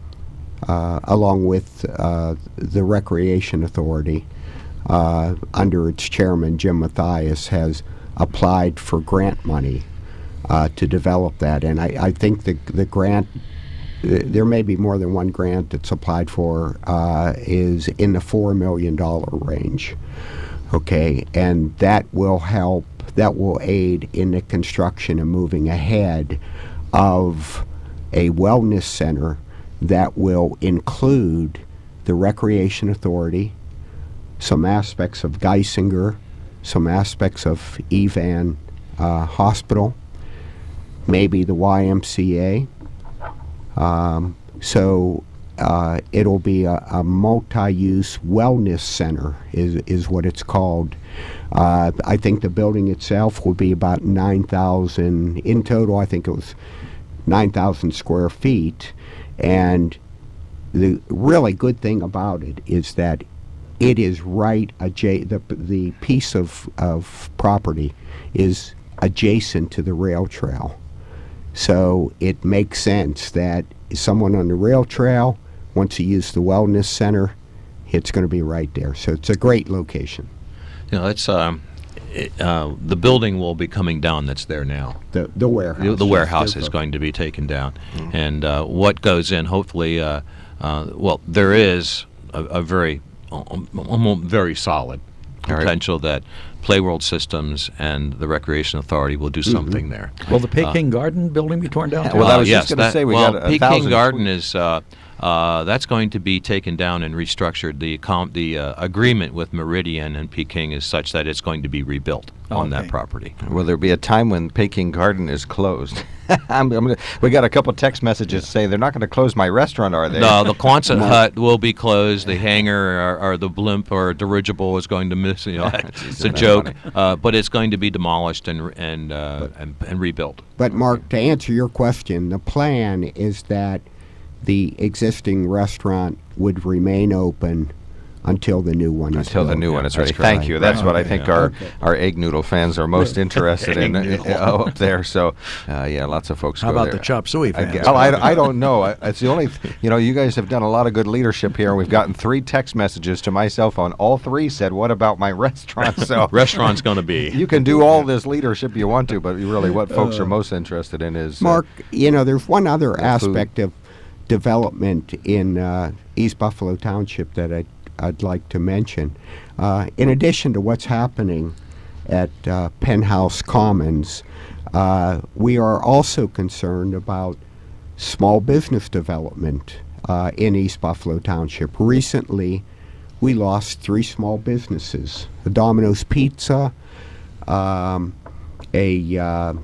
along with the Recreation Authority, under its chairman, Jim Mathias, has applied for grant money to develop that. And I think the grant, there may be more than one grant that's applied for, is in the $4 million range. Okay, and that will help, that will aid in the construction and moving ahead of a wellness center that will include the Recreation Authority, some aspects of Geisinger, some aspects of Evan Hospital, maybe the YMCA. So it'll be a multi-use wellness center is what it's called. I think the building itself will be about 9,000 in total. I think it was 9,000 square feet. And the really good thing about it is that it is right the piece of property is adjacent to the rail trail. So it makes sense that someone on the rail trail wants to use the wellness center, it's going to be right there. So it's a great location. It's the building will be coming down that's there now. The warehouse. The warehouse is going to be taken down. Mm-hmm. And what goes in, hopefully, there is a very solid potential that Playworld Systems and the Recreation Authority will do something there. Will the Peking Garden building be torn down? Well, I was just going to say, Peking Garden is that's going to be taken down and restructured. The agreement with Meridian and Peking is such that it's going to be rebuilt on that property. Will there be a time when Peking Garden is closed? We got a couple text messages saying they're not going to close my restaurant, are they? No, the Quonset hut will be closed. The hangar or the blimp or dirigible is going to miss. It's a joke, but it's going to be demolished and rebuilt. But Mark, to answer your question, the plan is that the existing restaurant would remain open until the new one is Until the new one is ready. Thank you. That's what I think our egg noodle fans are most interested in up there. So, lots of folks How go about there. the chop suey fans? I don't know. It's the only, you guys have done a lot of good leadership here. We've gotten 3 text messages to my cell phone. All 3 said, what about my restaurant? So restaurant's going to be. You can do all this leadership you want to, but really what folks are most interested in is... Mark, there's one other aspect of development in East Buffalo Township that I'd like to mention. In addition to what's happening at Penthouse Commons, we are also concerned about small business development in East Buffalo Township. Recently, we lost 3 small businesses: the Domino's Pizza,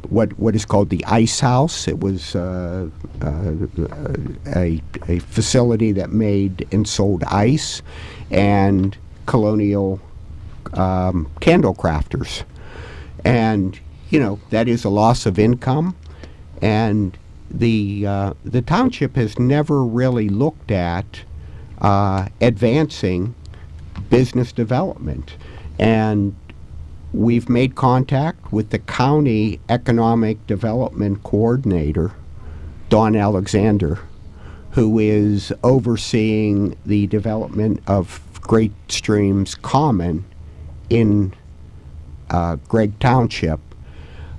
what is called the Ice House. It was a facility that made and sold ice, and colonial candle crafters. And that is a loss of income, and the township has never really looked at advancing business development. And we've made contact with the county economic development coordinator, Dawn Alexander, who is overseeing the development of Great Streams Common in Gregg Township,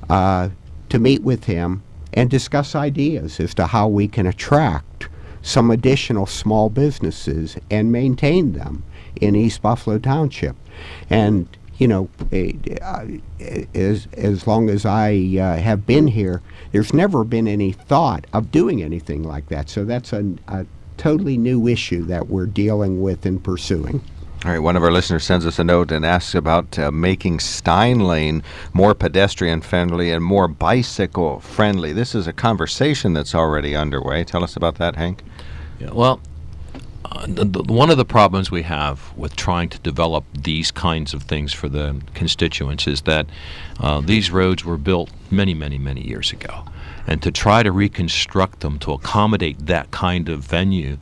to meet with him and discuss ideas as to how we can attract some additional small businesses and maintain them in East Buffalo Township. And as long as I have been here, there's never been any thought of doing anything like that. So that's a totally new issue that we're dealing with and pursuing. All right, one of our listeners sends us a note and asks about making Stein Lane more pedestrian-friendly and more bicycle-friendly. This is a conversation that's already underway. Tell us about that, Hank. Yeah, well, one of the problems we have with trying to develop these kinds of things for the constituents is that these roads were built many, many, many years ago. And to try to reconstruct them to accommodate that kind of venue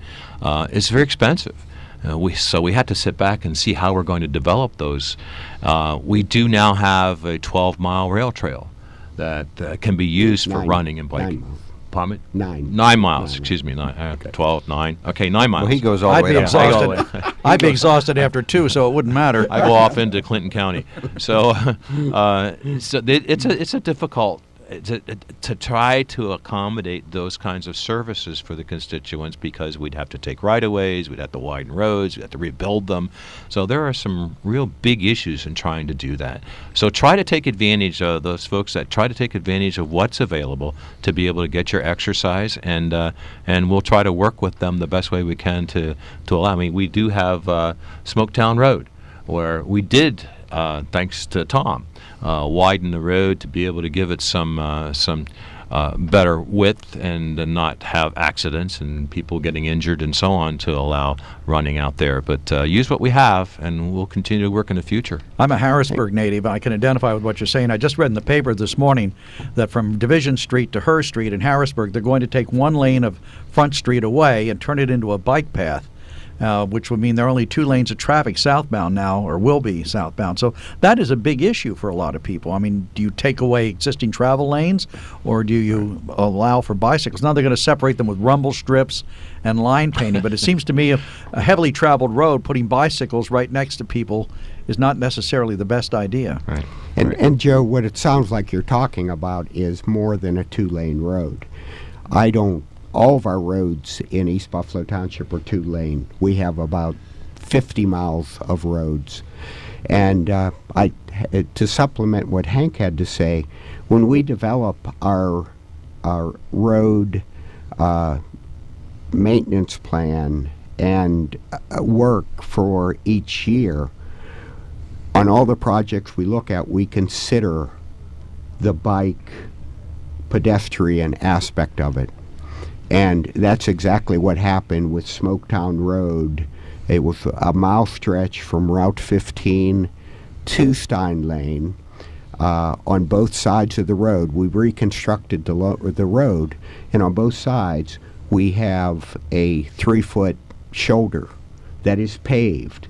is very expensive. So we had to sit back and see how we're going to develop those. We do now have a 12-mile rail trail that can be used for running and biking. 9 miles. Excuse me. 12, 9. Okay, 9 miles. Well, he goes all the way down. I'd be exhausted after 2, so it wouldn't matter. I go off into Clinton County. So, it's a difficult to try to accommodate those kinds of services for the constituents, because we'd have to take right-of-ways, we'd have to widen roads, we'd have to rebuild them. So there are some real big issues in trying to do that. So try to take advantage of those folks that try to take advantage of what's available to be able to get your exercise, and we'll try to work with them the best way we can to allow. I mean, we do have Smoketown Road, where we did, thanks to Tom, widen the road to be able to give it some better width and not have accidents and people getting injured and so on, to allow running out there. But use what we have, and we'll continue to work in the future. I'm a Harrisburg native. I can identify with what you're saying. I just read in the paper this morning that from Division Street to Her Street in Harrisburg, they're going to take one lane of Front Street away and turn it into a bike path. Which would mean there are only 2 lanes of traffic southbound now, or will be southbound. So that is a big issue for a lot of people. I mean, do you take away existing travel lanes, or do you allow for bicycles? Now they're going to separate them with rumble strips and line painting, but it seems to me a heavily traveled road, putting bicycles right next to people, is not necessarily the best idea. Right. And Joe, what it sounds like you're talking about is more than a 2-lane road. All of our roads in East Buffalo Township are 2-lane. We have about 50 miles of roads. And to supplement what Hank had to say, when we develop our road maintenance plan and work for each year, on all the projects we look at, we consider the bike pedestrian aspect of it. And that's exactly what happened with Smoketown Road. It was a mile stretch from Route 15 to Stein Lane on both sides of the road. We reconstructed the road, and on both sides we have a 3-foot shoulder that is paved,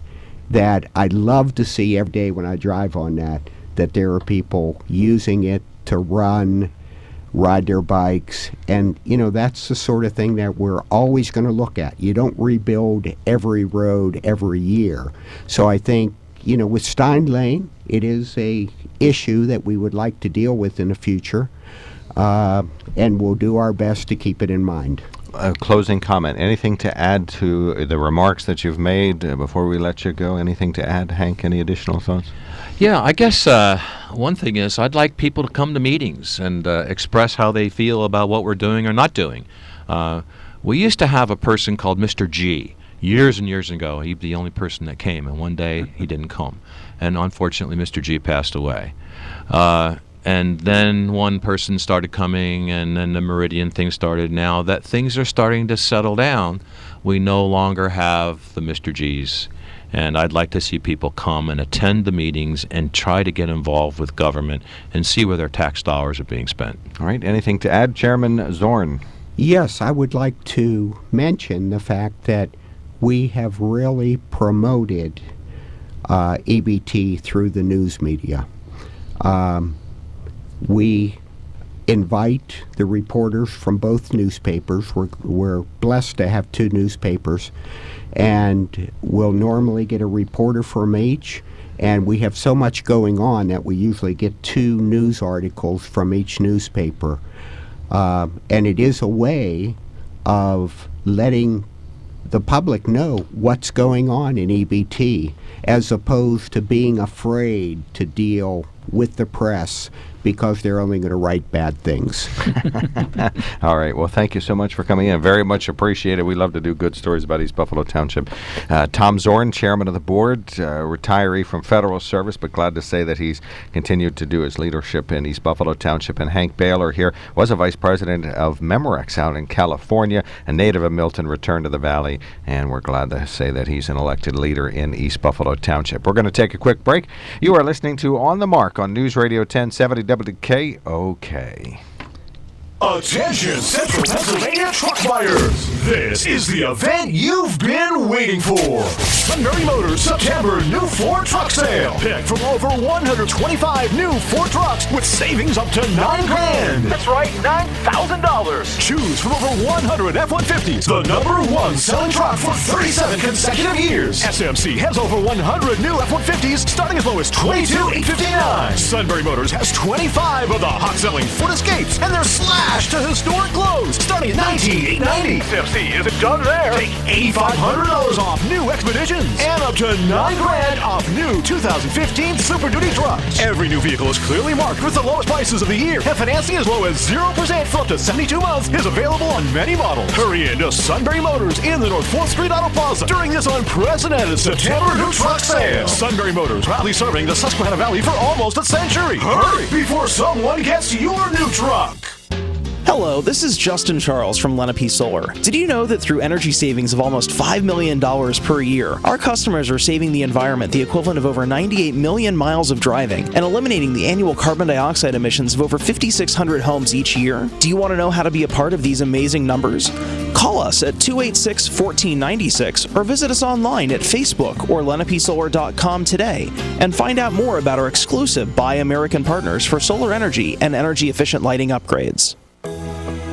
that I love to see every day when I drive on that there are people using it to ride their bikes, and that's the sort of thing that we're always going to look at. You don't rebuild every road every year. So I think with Stein Lane, it is a issue that we would like to deal with in the future, and we'll do our best to keep it in mind. Closing comment, anything to add to the remarks that you've made before we let you go? Anything to add, Hank? Any additional thoughts? Yeah, I guess one thing is I'd like people to come to meetings and express how they feel about what we're doing or not doing. We used to have a person called Mr. G. Years and years ago, he'd be the only person that came, and one day he didn't come. And unfortunately, Mr. G passed away. And then one person started coming, and then the Meridian thing started. Now that things are starting to settle down, we no longer have the Mr. G's. And I'd like to see people come and attend the meetings and try to get involved with government and see where their tax dollars are being spent. All right. Anything to add, Chairman Zorn? Yes, I would like to mention the fact that we have really promoted EBT through the news media. We invite the reporters from both newspapers. We're blessed to have 2 newspapers, and we'll normally get a reporter from each, and we have so much going on that we usually get 2 news articles from each newspaper. And it is a way of letting the public know what's going on in EBT, as opposed to being afraid to deal with the press because they're only going to write bad things. All right. Well, thank you so much for coming in. Very much appreciated. We love to do good stories about East Buffalo Township. Tom Zorn, chairman of the board, retiree from federal service, but glad to say that he's continued to do his leadership in East Buffalo Township. And Hank Baylor here was a vice president of Memorex out in California, a native of Milton, returned to the Valley, and we're glad to say that he's an elected leader in East Buffalo Township. We're going to take a quick break. You are listening to On the Mark on News Radio 1070 WKOK. Attention, Central Pennsylvania truck buyers! This is the event you've been waiting for. Sunbury Motors September New Ford Truck Sale. Pick from over 125 new Ford trucks with savings up to $9,000. That's right, $9,000. Choose from over 100 F-150s, the #1 selling truck for 37 consecutive years. SMC has over 100 new F-150s starting as low as $22,859. Sunbury Motors has 25 of the hot-selling Ford Escapes, and they're slashed to historic lows, starting at $19,890. SMC isn't done there. Take $8,500 off new Expeditions and up to $9,000 off new 2015 Super Duty trucks. Every new vehicle is clearly marked with the lowest prices of the year, and financing as low as 0% for up to 72 months is available on many models. Hurry into Sunbury Motors in the North 4th Street Auto Plaza during this unprecedented September new truck sale. Sunbury Motors, proudly serving the Susquehanna Valley for almost a century. Hurry before someone gets your new truck. Hello, this is Justin Charles from Lenape Solar. Did you know that through energy savings of almost $5 million per year, our customers are saving the environment the equivalent of over 98 million miles of driving and eliminating the annual carbon dioxide emissions of over 5,600 homes each year? Do you want to know how to be a part of these amazing numbers? Call us at 286-1496 or visit us online at Facebook or lenapesolar.com today and find out more about our exclusive Buy American partners for solar energy and energy-efficient lighting upgrades.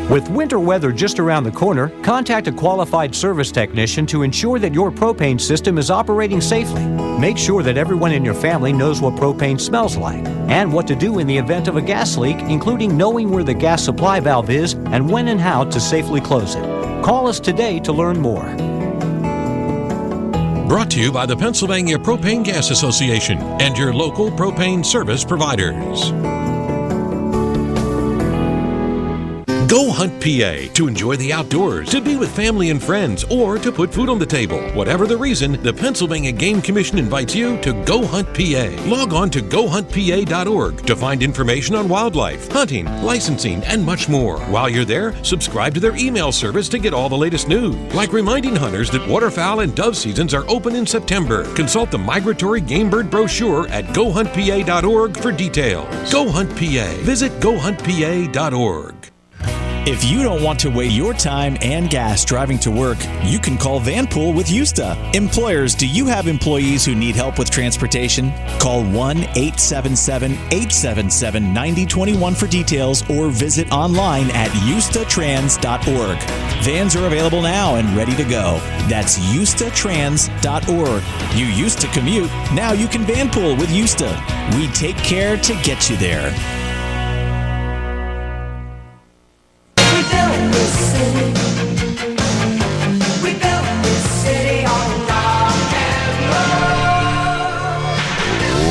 With winter weather just around the corner, contact a qualified service technician to ensure that your propane system is operating safely. Make sure that everyone in your family knows what propane smells like and what to do in the event of a gas leak, including knowing where the gas supply valve is and when and how to safely close it. Call us today to learn more. Brought to you by the Pennsylvania Propane Gas Association and your local propane service providers. Go Hunt PA to enjoy the outdoors, to be with family and friends, or to put food on the table. Whatever the reason, the Pennsylvania Game Commission invites you to Go Hunt PA. Log on to gohuntpa.org to find information on wildlife, hunting, licensing, and much more. While you're there, subscribe to their email service to get all the latest news, like reminding hunters that waterfowl and dove seasons are open in September. Consult the migratory game bird brochure at gohuntpa.org for details. Go Hunt PA. Visit gohuntpa.org. If you don't want to waste your time and gas driving to work, you can call Vanpool with Usta. Employers, do you have employees who need help with transportation? Call 1-877-877-9021 for details or visit online at ustatrans.org. Vans are available now and ready to go. That's ustatrans.org. You used to commute, now you can Vanpool with Usta. We take care to get you there.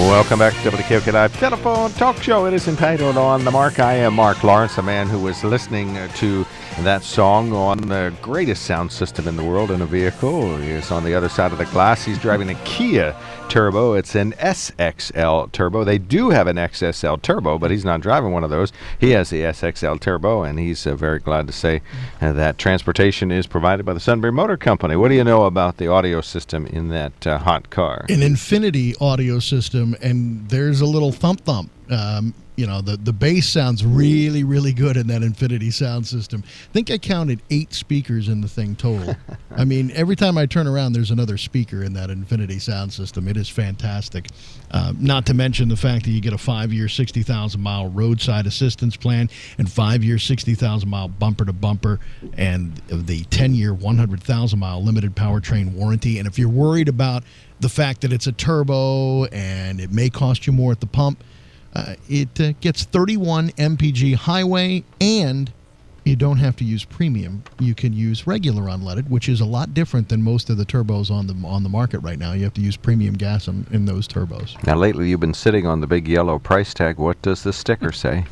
Welcome back to WKOK Live Telephone Talk Show. It is entitled On the Mark. I am Mark Lawrence, a man who was listening to that song on the greatest sound system in the world in a vehicle. He is on the other side of the glass. He's driving a Kia Turbo. It's an SXL Turbo. They do have an XSL Turbo, but he's not driving one of those. He has the SXL Turbo, and he's very glad to say that transportation is provided by the Sunbury Motor Company. What do you know about the audio system in that hot car? An Infinity audio system, and there's a little thump-thump. The bass sounds really, really good in that Infinity sound system. I think I counted 8 speakers in the thing total. I mean, every time I turn around, there's another speaker in that Infinity sound system. It is fantastic. Not to mention the fact that you get a 5-year, 60,000-mile roadside assistance plan and 5-year, 60,000-mile bumper-to-bumper and the 10-year, 100,000-mile limited powertrain warranty. And if you're worried about the fact that it's a turbo and it may cost you more at the pump, it gets 31 mpg highway, and you don't have to use premium. You can use regular unleaded, which is a lot different than most of the turbos on the market right now. You have to use premium gas in those turbos. Now, lately you've been sitting on the big yellow price tag. What does the sticker say?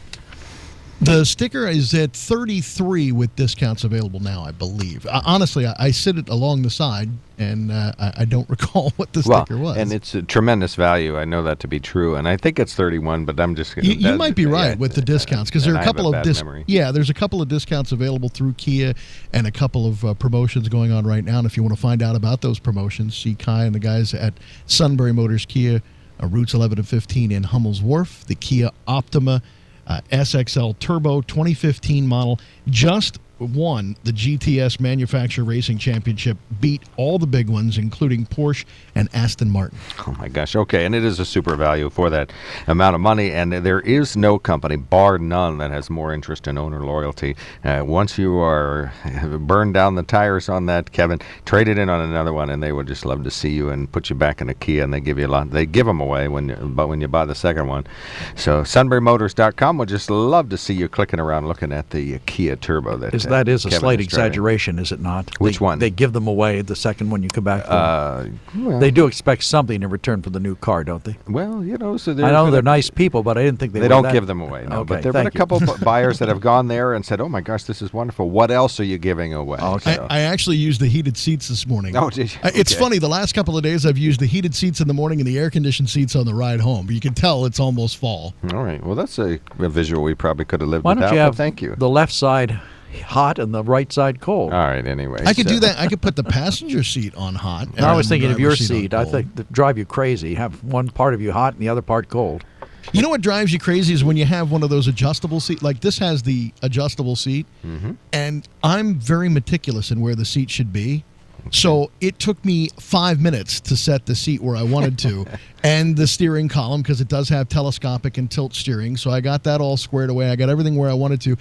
The sticker is at $33 with discounts available now, I believe. Honestly, I sit it along the side, and I don't recall what the sticker was. And it's a tremendous value. I know that to be true, and I think it's $31, but I'm just... You might be right with the discounts, because there are a couple of there's a couple of discounts available through Kia and a couple of promotions going on right now. And if you want to find out about those promotions, see Kai and the guys at Sunbury Motors Kia, routes 11 and 15 in Hummel's Wharf, the Kia Optima SXL Turbo 2015 model just won the GTS Manufacturer Racing Championship, beat all the big ones, including Porsche and Aston Martin. Oh, my gosh. Okay, and it is a super value for that amount of money, and there is no company, bar none, that has more interest in owner loyalty. Once you are burned down the tires on that, Kevin, trade it in on another one, and they would just love to see you and put you back in a Kia, and they give you a lot. They give them away when you buy the second one. So SunburyMotors.com would just love to see you clicking around looking at the Kia Turbo. That is a slight exaggeration, is it not? Which one? They give them away the second one you come back from. They do expect something in return for the new car, don't they? Well, so I know they're nice people, but I didn't think they don't give them away. No, okay, but there have been a couple buyers that have gone there and said, "Oh my gosh, this is wonderful. What else are you giving away?" Okay. I actually used the heated seats this morning. Oh, did you? It's funny. The last couple of days, I've used the heated seats in the morning and the air-conditioned seats on the ride home. You can tell it's almost fall. All right. Well, that's a visual we probably could have lived without. Why don't you have thank you. The left side hot and the right side cold? All right, anyway. I could do that. I could put the passenger seat on hot. No, I was thinking of your seat. I think that drive you crazy. Have one part of you hot and the other part cold. You know what drives you crazy is when you have one of those adjustable seats. Like this has the adjustable seat, and I'm very meticulous in where the seat should be. So it took me 5 minutes to set the seat where I wanted to, and the steering column, because it does have telescopic and tilt steering. So I got that all squared away. I got everything where I wanted to.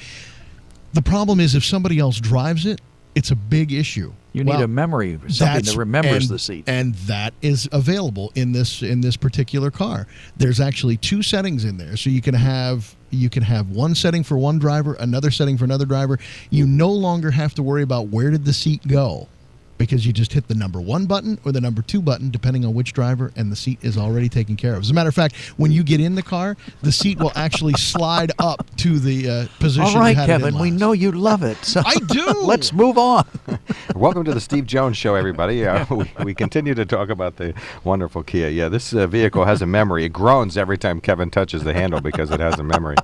The problem is if somebody else drives it, it's a big issue. You need a memory, something that remembers the seat. And that is available in this particular car. There's actually 2 settings in there. So you can have one setting for one driver, another setting for another driver. You no longer have to worry about where did the seat go, because you just hit the number 1 button or the number 2 button, depending on which driver, and the seat is already taken care of. As a matter of fact, when you get in the car, the seat will actually slide up to the position. All right, you had Kevin, it in we last. know you love it. So I do. Let's move on. Welcome to the Steve Jones Show, everybody. We continue to talk about the wonderful Kia. Yeah, this vehicle has a memory. It groans every time Kevin touches the handle because it has a memory.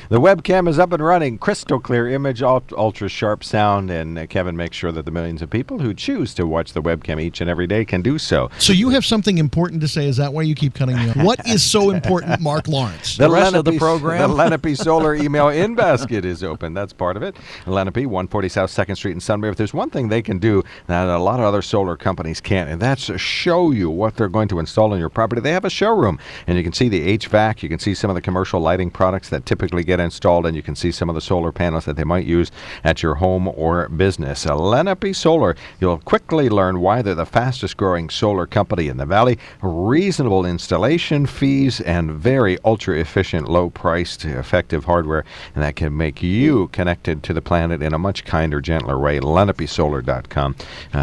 The webcam is up and running. Crystal clear image, ultra sharp sound, and Kevin makes sure that the millions of people who choose to watch the webcam each and every day can do so. So you have something important to say. Is that why you keep cutting me off? What is so important, Mark Lawrence? The rest of the program? The Lenape Solar email in basket is open. That's part of it. Lenape, 140 South 2nd Street in Sunbury. If there's one thing they can do that a lot of other solar companies can't, and that's show you what they're going to install on your property. They have a showroom, and you can see the HVAC. You can see some of the commercial lighting products that typically get installed, and you can see some of the solar panels that they might use at your home or business. Lenape Solar, you'll quickly learn why they're the fastest growing solar company in the valley. Reasonable installation fees and very ultra efficient, low priced, effective hardware, and that can make you connected to the planet in a much kinder, gentler way. LenapeSolar.com,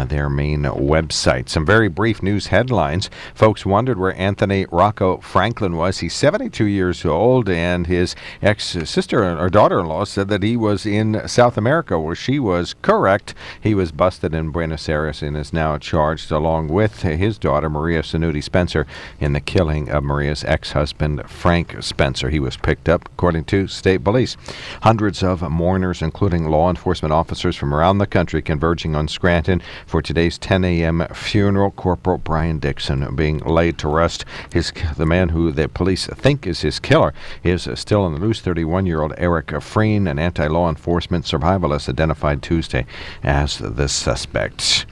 their main website. Some very brief news headlines. Folks wondered where Anthony Rocco Franklin was. He's 72 years old, and his ex sister or daughter-in-law said that he was in South America, where she was correct. He was busted in Buenos Aires and is now charged along with his daughter, Maria Sanuti Spencer, in the killing of Maria's ex-husband, Frank Spencer. He was picked up, according to state police. Hundreds of mourners, including law enforcement officers from around the country, converging on Scranton for today's 10 a.m. funeral. Corporal Brian Dixon being laid to rest. The man who the police think is his killer is still on the loose. 31-year-old Eric Freen, an anti-law enforcement survivalist, identified Tuesday as the suspect.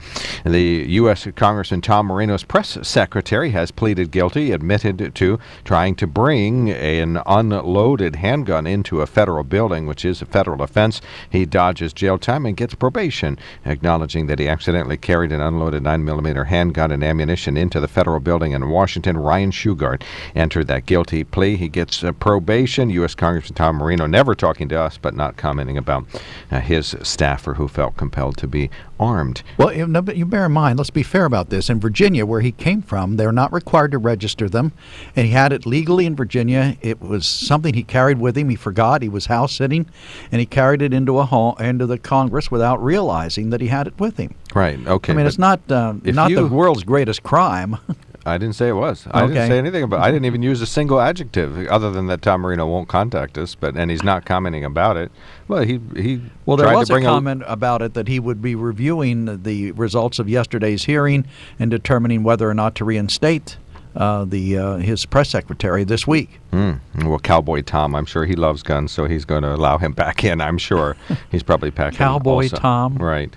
The U.S. Congressman Tom Marino's press secretary has pleaded guilty, admitted to trying to bring an unloaded handgun into a federal building, which is a federal offense. He dodges jail time and gets probation, acknowledging that he accidentally carried an unloaded 9mm handgun and ammunition into the federal building in Washington. Ryan Shugart entered that guilty plea. He gets probation. U.S. Congressman Tom Marino never talking to us, but not commenting about his staffer who felt compelled to be armed. Well, you bear in mind, let's be fair about this. In Virginia, where he came from, they're not required to register them, and he had it legally in Virginia. It was something he carried with him. He forgot. He was house sitting, and he carried it into the Congress without realizing that he had it with him. Right. Okay. I mean, it's not the world's greatest crime. I didn't say it was. I didn't say anything about it. I didn't even use a single adjective other than that Tom Marino won't contact us, and he's not commenting about it. Well, there was a comment about it that he would be reviewing the results of yesterday's hearing and determining whether or not to reinstate his press secretary this week. Well, Cowboy Tom, I'm sure he loves guns, so he's going to allow him back in. I'm sure he's probably packing. Cowboy also. Tom, right?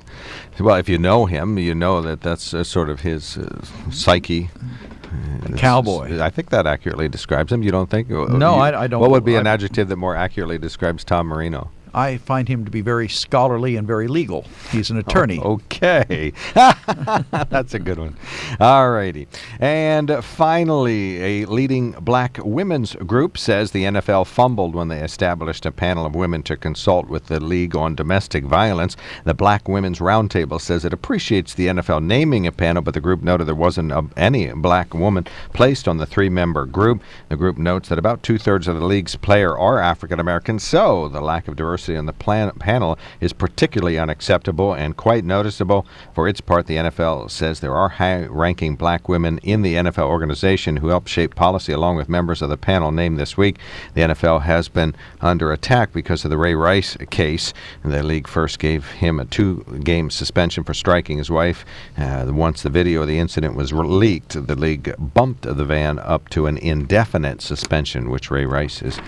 Well, if you know him, you know that that's sort of his psyche. Cowboy. I think that accurately describes him. You don't think? No, I don't. What would be an adjective that more accurately describes Tom Marino? I find him to be very scholarly and very legal. He's an attorney. Okay. That's a good one. All righty. And finally, a leading black women's group says the NFL fumbled when they established a panel of women to consult with the League on Domestic Violence. The Black Women's Roundtable says it appreciates the NFL naming a panel, but the group noted there wasn't any black woman placed on the three-member group. The group notes that about two-thirds of the league's players are African Americans, so the lack of diversity on the panel is particularly unacceptable and quite noticeable. For its part, the NFL says there are high-ranking black women in the NFL organization who help shape policy along with members of the panel named this week. The NFL has been under attack because of the Ray Rice case. The league first gave him a 2-game suspension for striking his wife. Once the video of the incident was leaked, the league bumped the ban up to an indefinite suspension, which Ray Rice is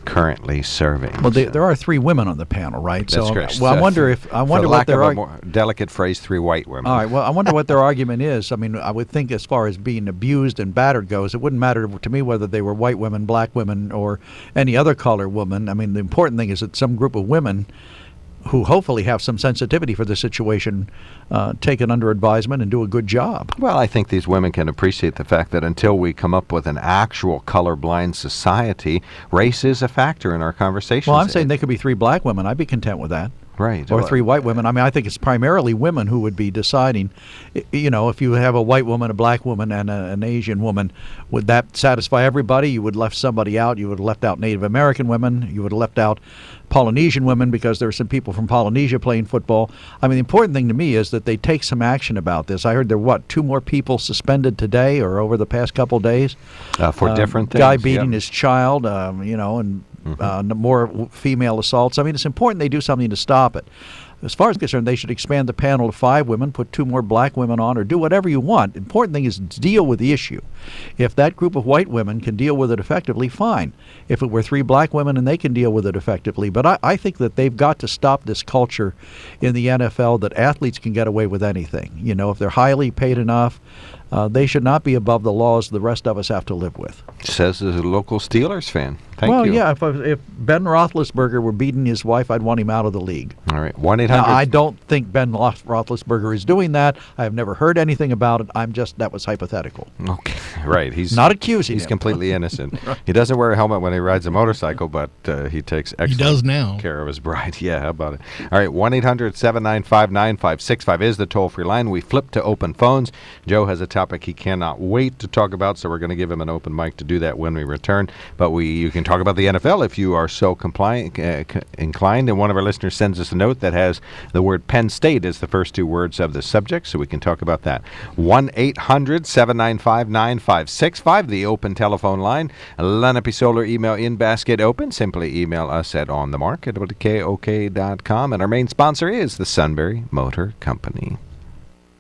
currently serving. Well, there are 3 women on the panel, right? That's correct. Well, I wonder what their more delicate phrase, 3 white women. All right. Well, I wonder what their argument is. I mean, I would think as far as being abused and battered goes, it wouldn't matter to me whether they were white women, black women, or any other color woman. I mean, the important thing is that some group of women who hopefully have some sensitivity for the situation take it under advisement and do a good job. Well, I think these women can appreciate the fact that until we come up with an actual colorblind society, race is a factor in our conversations. Well, I'm saying they could be 3 black women. I'd be content with that. Right. Or 3 white women. I mean, I think it's primarily women who would be deciding. You know, if you have a white woman, a black woman, and an Asian woman, would that satisfy everybody? You would have left somebody out. You would have left out Native American women. You would have left out Polynesian women because there are some people from Polynesia playing football. I mean, the important thing to me is that they take some action about this. I heard there were, 2 more people suspended today or over the past couple of days. For different things. Guy beating his child, and more female assaults. I mean, it's important they do something to stop it. As far as concerned, they should expand the panel to 5 women, put 2 more black women on, or do whatever you want. The important thing is deal with the issue. If that group of white women can deal with it effectively, fine. If it were 3 black women and they can deal with it effectively. But I think that they've got to stop this culture in the NFL that athletes can get away with anything. You know, if they're highly paid enough, they should not be above the laws the rest of us have to live with. Says as a local Steelers fan. Thank you. Well, yeah, if Ben Roethlisberger were beating his wife, I'd want him out of the league. All right, 1-800. Now, I don't think Ben Roethlisberger is doing that. I have never heard anything about it. That was hypothetical. Okay, right. He's not accusing He's him. completely innocent. Right. He doesn't wear a helmet when he rides a motorcycle, but he takes excellent care of his bride. Yeah, how about it? All right, 1-800-795-9565 is the toll-free line. We flip to open phones. Joe has a topic he cannot wait to talk about, so we're going to give him an open mic to do that when we return. But you can talk about the NFL if you are so inclined. And one of our listeners sends us a note that has the word Penn State as the first two words of the subject, so we can talk about that. 1-800-795-9565, the open telephone line. Lenape Solar email in basket open. Simply email us at onthemark@WKOK.com. And our main sponsor is the Sunbury Motor Company.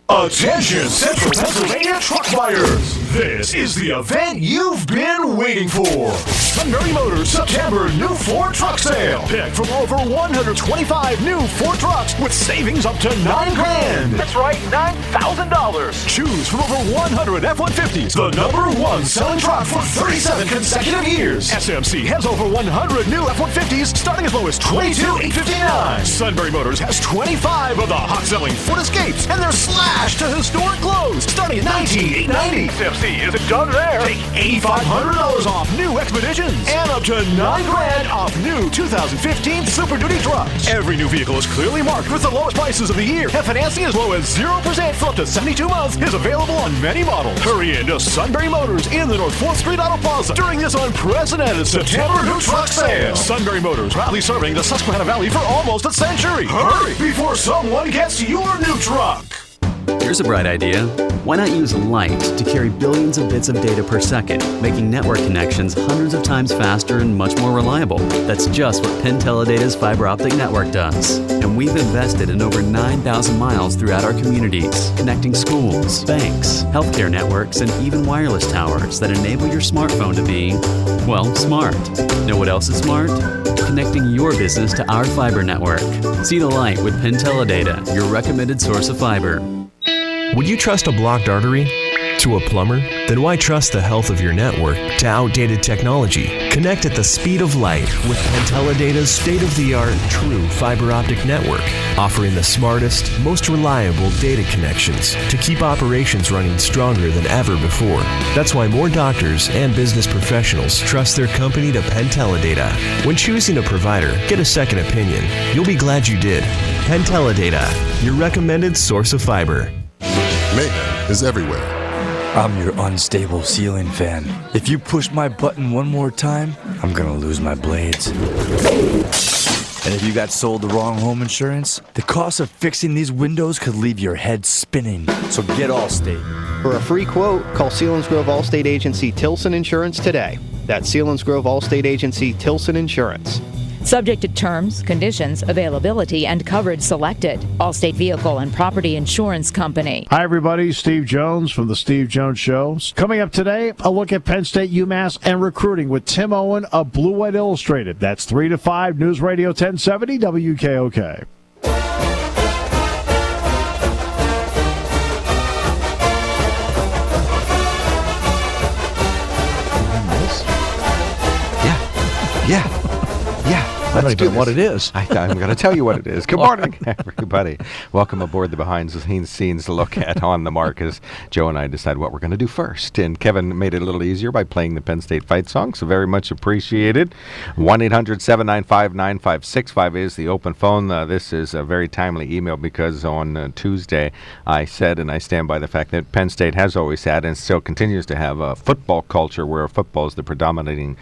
Attention Central Pennsylvania truck buyers! This is the event you've been waiting for. Sunbury Motors September new Ford truck sale. Pick from over 125 new Ford trucks with savings up to $9,000. That's right, $9,000. Choose from over 100 F-150s, the #1 selling truck for 37 consecutive years. SMC has over 100 new F-150s starting as low as $22,859. Sunbury Motors has 25 of the hot-selling Ford Escapes, and they're slashed to historic lows starting at $19,890. SMC isn't done there. Take $8,500 off new Expeditions and up to $9,000 off new 2015 Super Duty trucks. Every new vehicle is clearly marked with the lowest prices of the year, and financing as low as 0% for up to 72 months is available on many models. Hurry into Sunbury Motors in the North 4th Street Auto Plaza during this unprecedented September new truck sale. Sunbury Motors, proudly serving the Susquehanna Valley for almost a century. Hurry before someone gets your new truck. Here's a bright idea. Why not use light to carry billions of bits of data per second, making network connections hundreds of times faster and much more reliable? That's just what Penn Teledata's fiber optic network does. And we've invested in over 9,000 miles throughout our communities, connecting schools, banks, healthcare networks, and even wireless towers that enable your smartphone to be, well, smart. Know what else is smart? Connecting your business to our fiber network. See the light with Penn Teledata, your recommended source of fiber. Would you trust a blocked artery to a plumber? Then why trust the health of your network to outdated technology? Connect at the speed of light with Penn Teledata's state-of-the-art true fiber optic network, offering the smartest, most reliable data connections to keep operations running stronger than ever before. That's why more doctors and business professionals trust their company to Penn Teledata. When choosing a provider, get a second opinion. You'll be glad you did. Penn Teledata, your recommended source of fiber. Mayhem is everywhere. I'm your unstable ceiling fan. If you push my button one more time, I'm gonna lose my blades. And if you got sold the wrong home insurance, the cost of fixing these windows could leave your head spinning. So get Allstate. For a free quote, call Selinsgrove Allstate Agency Tilson Insurance today. That's Selinsgrove Allstate Agency Tilson Insurance. Subject to terms, conditions, availability, and coverage selected. Allstate Vehicle and Property Insurance Company. Hi, everybody. Steve Jones from The Steve Jones Show. Coming up today, a look at Penn State, UMass, and recruiting with Tim Owen of Blue White Illustrated. That's 3 to 5, News Radio 1070 WKOK. Yeah. I don't even know what it is. I'm going to tell you what it is. Good morning, everybody. Welcome aboard the behind-the-scenes look at On the Mark as Joe and I decide what we're going to do first. And Kevin made it a little easier by playing the Penn State fight song, so very much appreciated. 1-800-795-9565 is the open phone. This is a very timely email because on Tuesday I said, and I stand by the fact that Penn State has always had and still continues to have a football culture where football is the predominating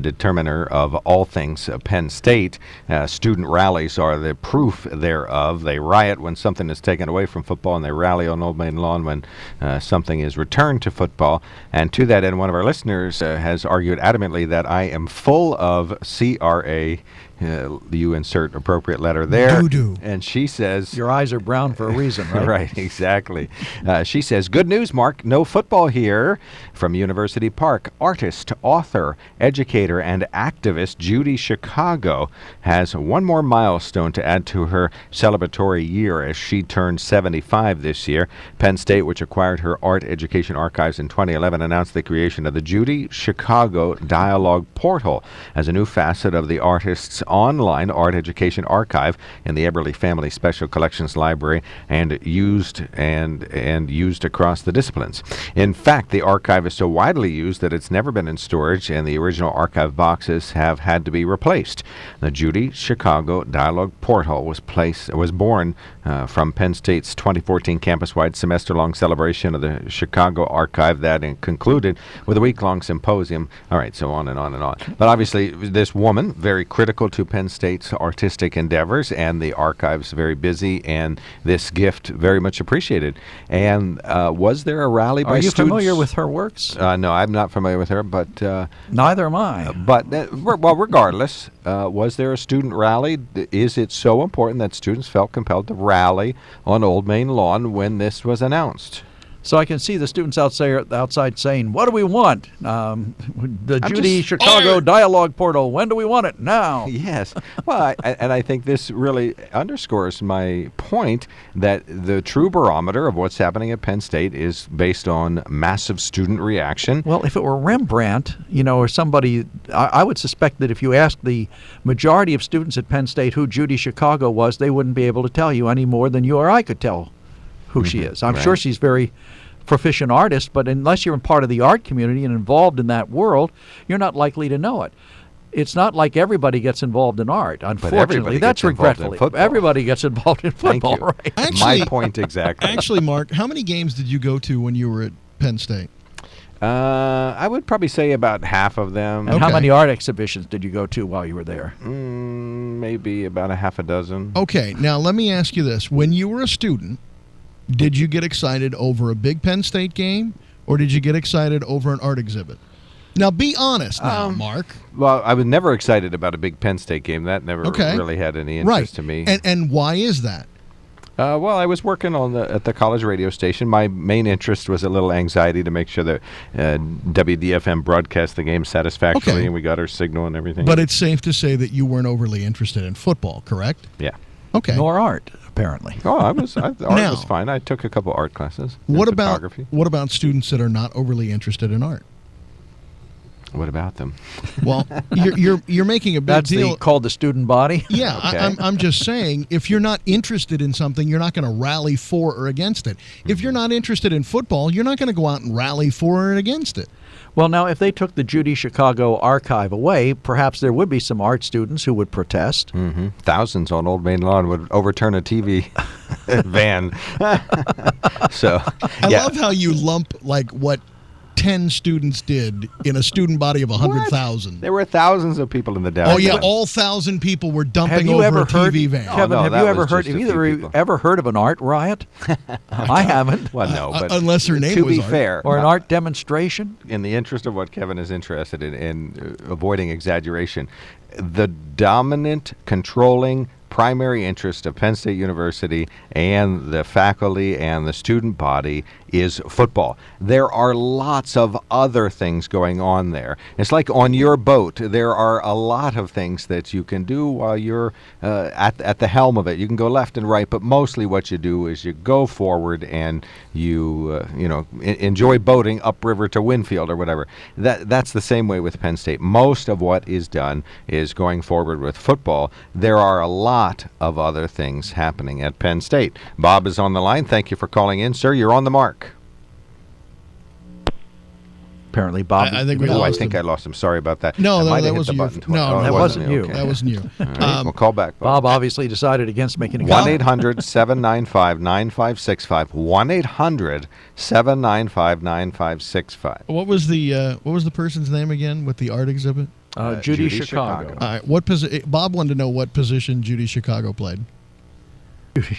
determiner of all things Penn State. Student rallies are the proof thereof. They riot when something is taken away from football, and they rally on Old Main Lawn when something is returned to football. And to that end, one of our listeners has argued adamantly that I am full of CRA. You insert appropriate letter there. Doo-doo. And she says... Your eyes are brown for a reason, right? Right, exactly. She says, good news, Mark. No football here. From University Park, artist, author, educator, and activist Judy Chicago has one more milestone to add to her celebratory year as she turned 75 this year. Penn State, which acquired her art education archives in 2011, announced the creation of the Judy Chicago Dialogue Portal as a new facet of the artist's online art education archive in the Eberly Family Special Collections Library and used across the disciplines. In fact, the archive is so widely used that it's never been in storage, and the original archive boxes have had to be replaced. The Judy Chicago Dialogue Porthole was born from Penn State's 2014 campus-wide semester-long celebration of the Chicago Archive that concluded with a week-long symposium. All right, so on and on and on. But obviously, this woman, very critical to Penn State's artistic endeavors, and the archive's very busy, and this gift very much appreciated. And was there a rally by students? Are you familiar with her works? No, I'm not familiar with her, but... Neither am I. But, well, regardless, was there a student rally? Is it so important that students felt compelled to rally on Old Main Lawn when this was announced? So I can see the students outside saying, "What do we want? The Judy Chicago Dialogue Portal. When do we want it? Now." Yes. Well, I think this really underscores my point that the true barometer of what's happening at Penn State is based on massive student reaction. Well, if it were Rembrandt, or somebody, I would suspect that if you asked the majority of students at Penn State who Judy Chicago was, they wouldn't be able to tell you any more than you or I could tell who she is. I'm sure she's very proficient artist, but unless you're in part of the art community and involved in that world, you're not likely to know it. It's not like everybody gets involved in art. Unfortunately, that's regretfully. Everybody gets involved in football, right? Actually, my point exactly. Actually, Mark, how many games did you go to when you were at Penn State? I would probably say about half of them. And how many art exhibitions did you go to while you were there? Maybe about a half a dozen. Okay, now let me ask you this. When you were a student, did you get excited over a big Penn State game, or did you get excited over an art exhibit? Now, be honest now, Mark. Well, I was never excited about a big Penn State game. That never really had any interest to me. And why is that? Well, I was working at the college radio station. My main interest was a little anxiety to make sure that WDFM broadcast the game satisfactorily, and we got our signal and everything. But it's safe to say that you weren't overly interested in football, correct? Yeah. Okay. Nor art, apparently. Oh, art was fine. I took a couple art classes. What about students that are not overly interested in art? What about them? Well, you're making a big deal. That's called the student body? Yeah, okay. I'm just saying, if you're not interested in something, you're not going to rally for or against it. If you're not interested in football, you're not going to go out and rally for or against it. Well, now, if they took the Judy Chicago archive away, perhaps there would be some art students who would protest. Mm-hmm. Thousands on Old Main Lawn would overturn a TV van. I love how you lump what 10 students did in a student body of 100,000. There were thousands of people in the downtown. Oh yeah, all 1,000 people were dumping over a TV van. Kevin, have you ever heard of an art riot? I haven't. Well, no, but unless her name was to be fair, or an art demonstration. In the interest of what Kevin is interested in avoiding exaggeration, the dominant, controlling primary interest of Penn State University and the faculty and the student body is football. There are lots of other things going on there. It's like on your boat, there are a lot of things that you can do while you're at the helm of it. You can go left and right, but mostly what you do is you go forward and you enjoy boating upriver to Winfield or whatever. That's the same way with Penn State. Most of what is done is going forward with football. There are a lot of other things happening at Penn State. Bob is on the line. Thank you for calling in, sir. You're on the mark. Apparently, Bob. I think I lost him. Sorry about that. No, that wasn't you. No, that wasn't you. That wasn't you. Right, we'll call back. Bob obviously decided against making a 1-800-795-9565. 1-800-795-9565. What was the person's name again with the art exhibit? Judy Chicago. All right. Bob wanted to know what position Judy Chicago played. She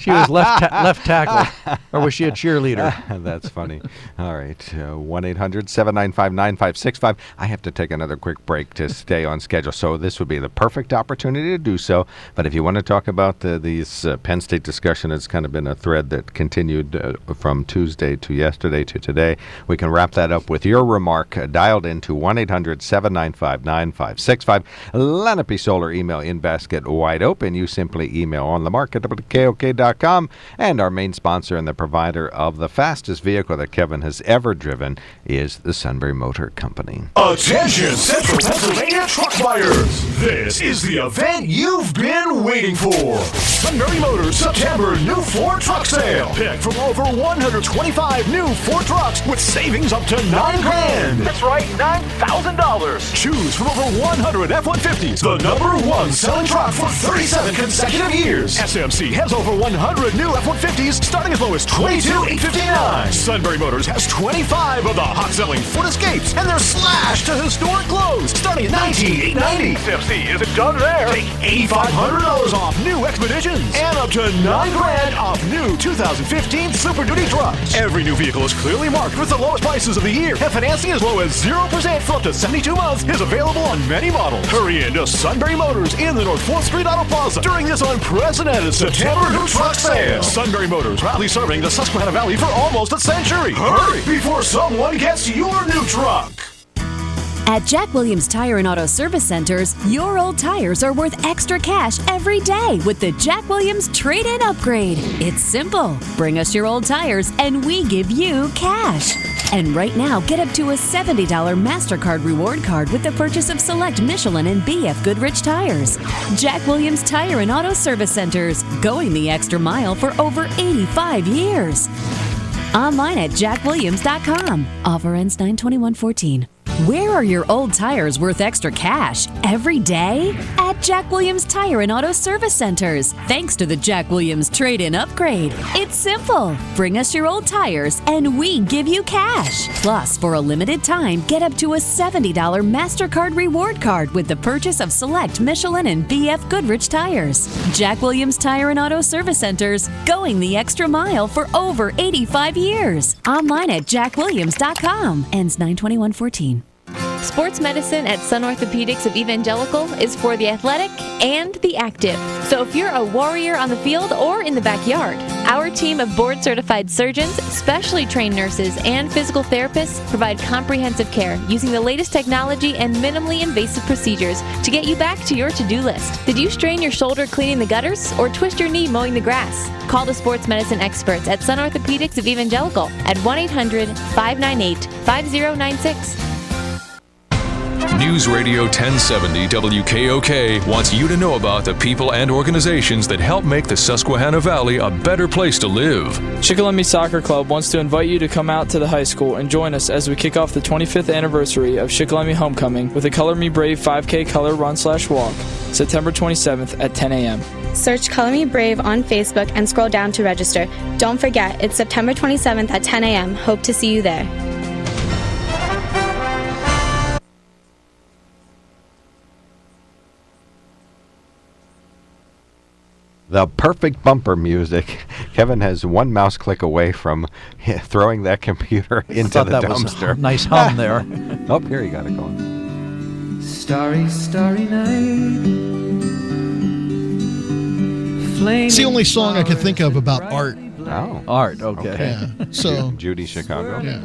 was left tackle, or was she a cheerleader? That's funny. All right, 1-800-795-9565. I have to take another quick break to stay on schedule, so this would be the perfect opportunity to do so. But if you want to talk about these Penn State discussion, it's kind of been a thread that continued from Tuesday to yesterday to today. We can wrap that up with your remark dialed into 1-800-795-9565. Lenape Solar email in basket wide open. You simply email voicemail on the mark at WKOK.com. And our main sponsor and the provider of the fastest vehicle that Kevin has ever driven is the Sunbury Motor Company. Attention, Central Pennsylvania truck buyers! This is the event you've been waiting for. Sunbury Motors September New Ford Truck Sale. Pick from over 125 new Ford trucks with savings up to $9,000. That's right, $9,000. Choose from over 100 F-150s, the #1 selling truck for 37 consecutive years. SMC has over 100 new F-150s starting as low as $22,859. Sunbury Motors has 25 of the hot-selling Ford Escapes, and they're slashed to historic lows starting at $19,890. SMC isn't done there. Take $8,500 off new Expeditions and up to $9,000 off new 2015 Super Duty trucks. Every new vehicle is clearly marked with the lowest prices of the year, and financing as low as 0% for up to 72 months is available on many models. Hurry into Sunbury Motors in the North 4th Street Auto Plaza during this unprecedented September new truck sale. Sunbury Motors, proudly serving the Susquehanna Valley for almost a century. Hurry before someone gets your new truck. At Jack Williams Tire and Auto Service Centers, your old tires are worth extra cash every day with the Jack Williams Trade-In Upgrade. It's simple. Bring us your old tires and we give you cash. And right now, get up to a $70 MasterCard reward card with the purchase of select Michelin and BF Goodrich tires. Jack Williams Tire and Auto Service Centers, going the extra mile for over 85 years. Online at jackwilliams.com. Offer ends 9/21/14. Where are your old tires worth extra cash? Every day? At Jack Williams Tire and Auto Service Centers. Thanks to the Jack Williams Trade-In Upgrade. It's simple. Bring us your old tires and we give you cash. Plus, for a limited time, get up to a $70 MasterCard reward card with the purchase of select Michelin and BF Goodrich tires. Jack Williams Tire and Auto Service Centers. Going the extra mile for over 85 years. Online at jackwilliams.com. Ends 9/21/14. Sports medicine at Sun Orthopedics of Evangelical is for the athletic and the active. So if you're a warrior on the field or in the backyard, our team of board-certified surgeons, specially trained nurses, and physical therapists provide comprehensive care using the latest technology and minimally invasive procedures to get you back to your to-do list. Did you strain your shoulder cleaning the gutters or twist your knee mowing the grass? Call the sports medicine experts at Sun Orthopedics of Evangelical at 1-800-598-5096. News Radio 1070 WKOK wants you to know about the people and organizations that help make the Susquehanna Valley a better place to live. Shikellamy Soccer Club wants to invite you to come out to the high school and join us as we kick off the 25th anniversary of Shikellamy Homecoming with a Color Me Brave 5K color run/walk, September 27th at 10 a.m. Search Color Me Brave on Facebook and scroll down to register. Don't forget, it's September 27th at 10 a.m. Hope to see you there. The perfect bumper music. Kevin has one mouse click away from throwing that computer into the dumpster. Was a nice hum there. Oh, here you got it going. Starry, starry night. It's the only song I could think of about art. Oh. Art, okay. Yeah. So Judy Chicago. Yeah.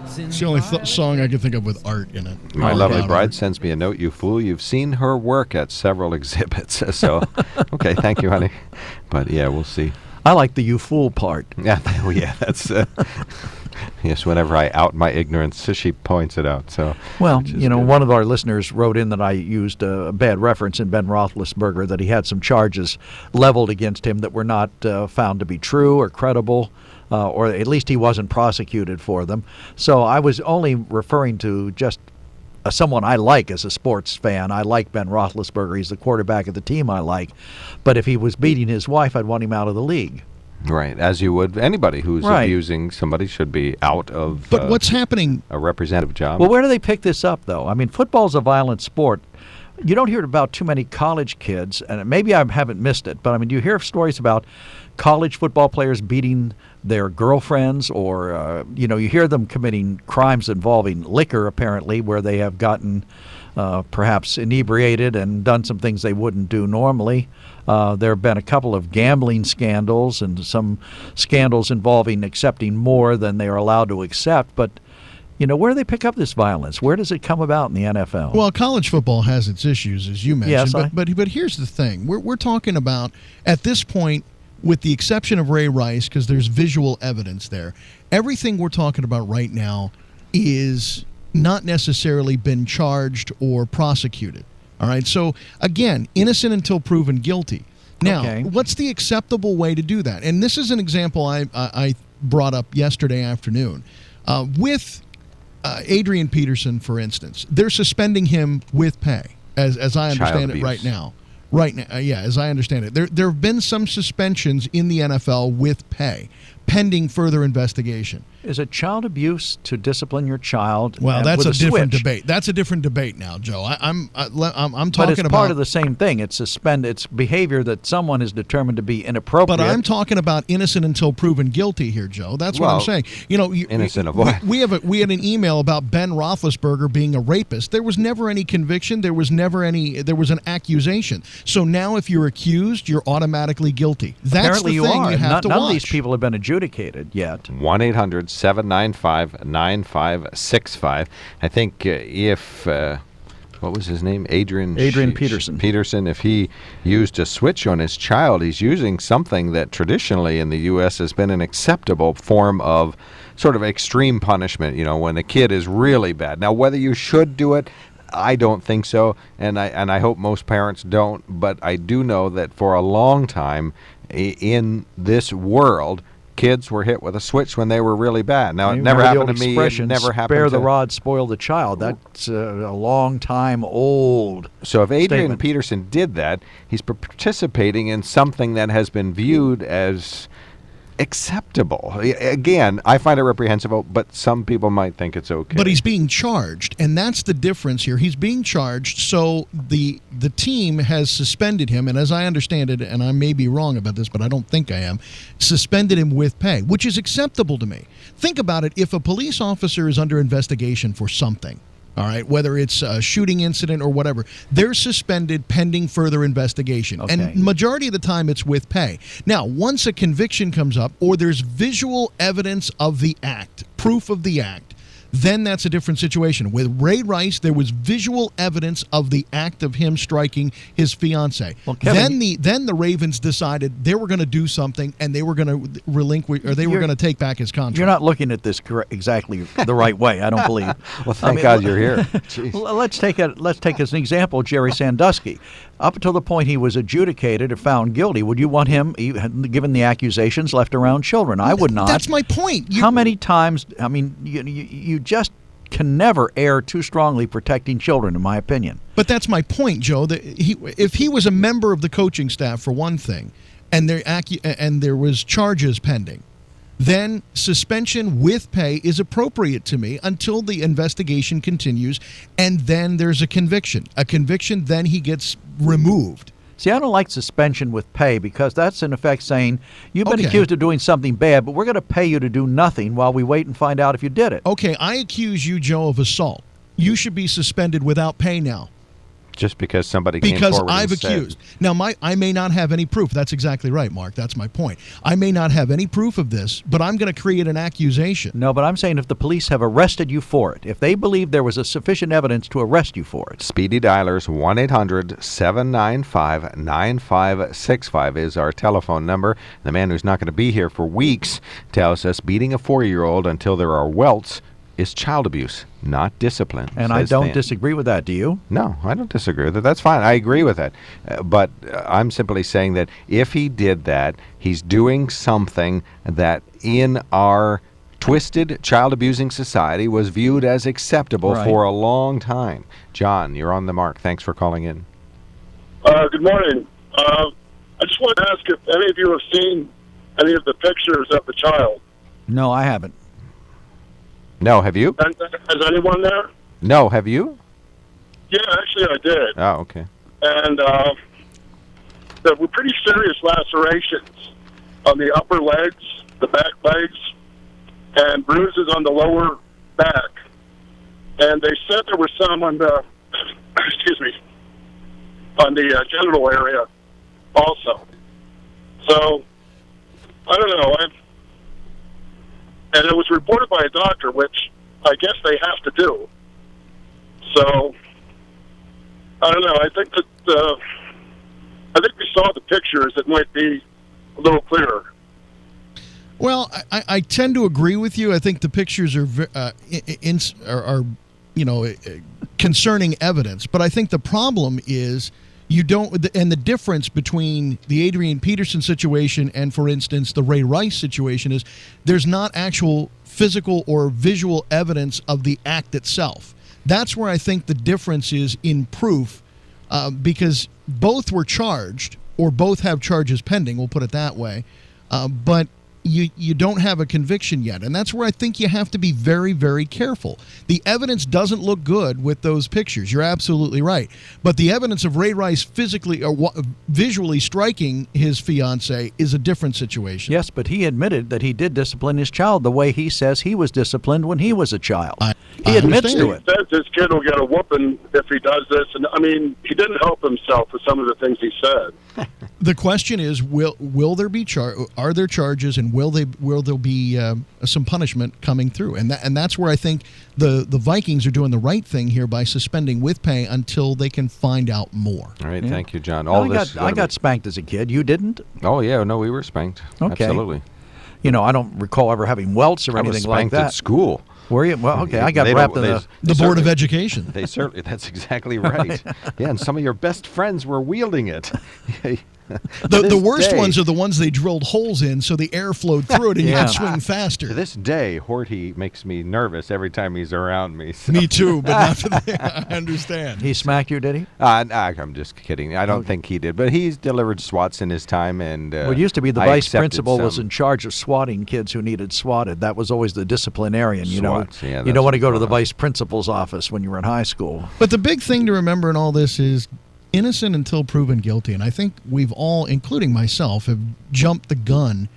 It's the only song I can think of with art in it. My lovely bride sends me a note, you fool. You've seen her work at several exhibits. So, okay, thank you, honey. But, yeah, we'll see. I like the you fool part. Yeah, that's... yes, whenever I out my ignorance, she points it out. So, well, you know, one of our listeners wrote in that I used a bad reference in Ben Roethlisberger, that he had some charges leveled against him that were not found to be true or credible, or at least he wasn't prosecuted for them. So I was only referring to just someone I like as a sports fan. I like Ben Roethlisberger. He's the quarterback of the team I like. But if he was beating his wife, I'd want him out of the league. Right, as you would anybody who's right. abusing somebody should be out of. But what's happening? A representative job. Well, where do they pick this up, though? I mean, football's a violent sport. You don't hear about too many college kids, and maybe I haven't missed it, but I mean, do you hear stories about college football players beating their girlfriends, or you know, you hear them committing crimes involving liquor, apparently, where they have gotten perhaps inebriated and done some things they wouldn't do normally. There have been a couple of gambling scandals and some scandals involving accepting more than they are allowed to accept. But, Where do they pick up this violence? Where does it come about in the NFL? Well, college football has its issues, as you mentioned. Yes, but here's the thing: we're talking about, at this point, with the exception of Ray Rice, because there's visual evidence there, everything we're talking about right now is not necessarily been charged or prosecuted. All right. So again, innocent until proven guilty. Now, what's the acceptable way to do that? And this is an example I brought up yesterday afternoon with Adrian Peterson, for instance. They're suspending him with pay, as I understand it right now. Right now, as I understand it. There have been some suspensions in the NFL with pay, pending further investigation. Is it child abuse to discipline your child? Well, that's with a different switch? debate. That's a different debate now, Joe. I'm talking but it's about part of the same thing. It's It's behavior that someone is determined to be inappropriate. But I'm talking about innocent until proven guilty here, Joe. That's what I'm saying. Innocent of what? We had an email about Ben Roethlisberger being a rapist. There was never any conviction. There was an accusation. So now, if you're accused, you're automatically guilty. That's Apparently the thing you are. you have to watch. None of these people have been adjudicated yet. 1-800-795-9565. I think what was his name? Adrian Peterson. Peterson, if he used a switch on his child, he's using something that traditionally in the U.S. has been an acceptable form of sort of extreme punishment, when a kid is really bad. Now, whether you should do it, I don't think so, and I hope most parents don't, but I do know that for a long time in this world, kids were hit with a switch when they were really bad. Now, it never happened to me. It never happened spare to... the rod, spoil the child. That's a long time old So if Adrian statement. Peterson did that, he's participating in something that has been viewed as acceptable. Again, I find it reprehensible, but some people might think it's okay. But he's being charged, and that's the difference here. He's being charged, so the team has suspended him, and as I understand it, and I may be wrong about this, but I don't think I am, suspended him with pay, which is acceptable to me. Think about it. If a police officer is under investigation for something, all right, whether it's a shooting incident or whatever, they're suspended pending further investigation. Okay. And majority of the time it's with pay. Now, once a conviction comes up or there's visual evidence of the act, proof of the act, then that's a different situation. With Ray Rice, there was visual evidence of the act of him striking his fiancée. Well, Kevin, then the Ravens decided they were going to do something, and they were going to relinquish, or they were going to take back his contract. You're not looking at this exactly the right way, I don't believe. Well, thank God you're here. Let's take as an example Jerry Sandusky. Up until the point he was adjudicated or found guilty, would you want him, given the accusations, left around children? I would not. That's my point. How many times? I mean, you just can never err too strongly protecting children, in my opinion. But that's my point, Joe. That if he was a member of the coaching staff, for one thing, and there was charges pending, then suspension with pay is appropriate to me until the investigation continues, and then there's a conviction. Then he gets removed. See, I don't like suspension with pay because that's in effect saying you've been accused of doing something bad, but we're going to pay you to do nothing while we wait and find out if you did it. Okay, I accuse you, Joe, of assault. You should be suspended without pay now. Just because somebody came forward Because I've and said. accused. Now, I may not have any proof. That's exactly right, Mark. That's my point. I may not have any proof of this, but I'm going to create an accusation. No, but I'm saying if the police have arrested you for it, if they believe there was a sufficient evidence to arrest you for it. Speedy dialers, 1-800-795-9565 is our telephone number. The man who's not going to be here for weeks tells us beating a 4-year-old until there are welts is child abuse, not discipline. And I don't disagree with that, do you? No, I don't disagree with that. That's fine. I agree with that. But I'm simply saying that if he did that, he's doing something that in our twisted, child-abusing society was viewed as acceptable for a long time. John, you're on the mark. Thanks for calling in. Good morning. I just wanted to ask if any of you have seen any of the pictures of the child. No, I haven't. No, have you? Has anyone there? No, have you? Yeah, actually I did. Oh, okay. And there were pretty serious lacerations on the upper legs, the back legs, and bruises on the lower back. And they said there were some on the, on the genital area also. So, I don't know. And it was reported by a doctor, which I guess they have to do. So, I don't know. I think that we saw the pictures. It might be a little clearer. Well, I tend to agree with you. I think the pictures are concerning evidence. But I think the problem is and the difference between the Adrian Peterson situation and, for instance, the Ray Rice situation is there's not actual physical or visual evidence of the act itself. That's where I think the difference is in proof, because both were charged, or both have charges pending, we'll put it that way, but you don't have a conviction yet. And that's where I think you have to be very, very careful. The evidence doesn't look good with those pictures. You're absolutely right. But the evidence of Ray Rice physically or visually striking his fiancée is a different situation. Yes, but he admitted that he did discipline his child the way he says he was disciplined when he was a child. He admits to it. He says his kid will get a whooping if he does this. And, I mean, he didn't help himself with some of the things he said. The question is, will there be are there charges, and will there be some punishment coming through? And that's where I think the Vikings are doing the right thing here by suspending with pay until they can find out more. All right, thank you, John. I got spanked as a kid. You didn't? Oh yeah, no, we were spanked. Okay. Absolutely. I don't recall ever having welts or anything like that. I was spanked at school. Were you? Well, okay. I got wrapped in the Board of Education. They certainly. That's exactly right. Yeah, and some of your best friends were wielding it. The worst ones are the ones they drilled holes in so the air flowed through it and you could swing faster. To this day, Horty makes me nervous every time he's around me. So. Me too, but not to the, I understand. He smacked you, did he? I'm just kidding. I don't think he did, but he's delivered swats in his time. And it used to be the vice principal was in charge of swatting kids who needed swatted. That was always the disciplinarian. You don't want to go to the vice principal's office when you were in high school. But the big thing to remember in all this is innocent until proven guilty. And I think we've all, including myself, have jumped the gun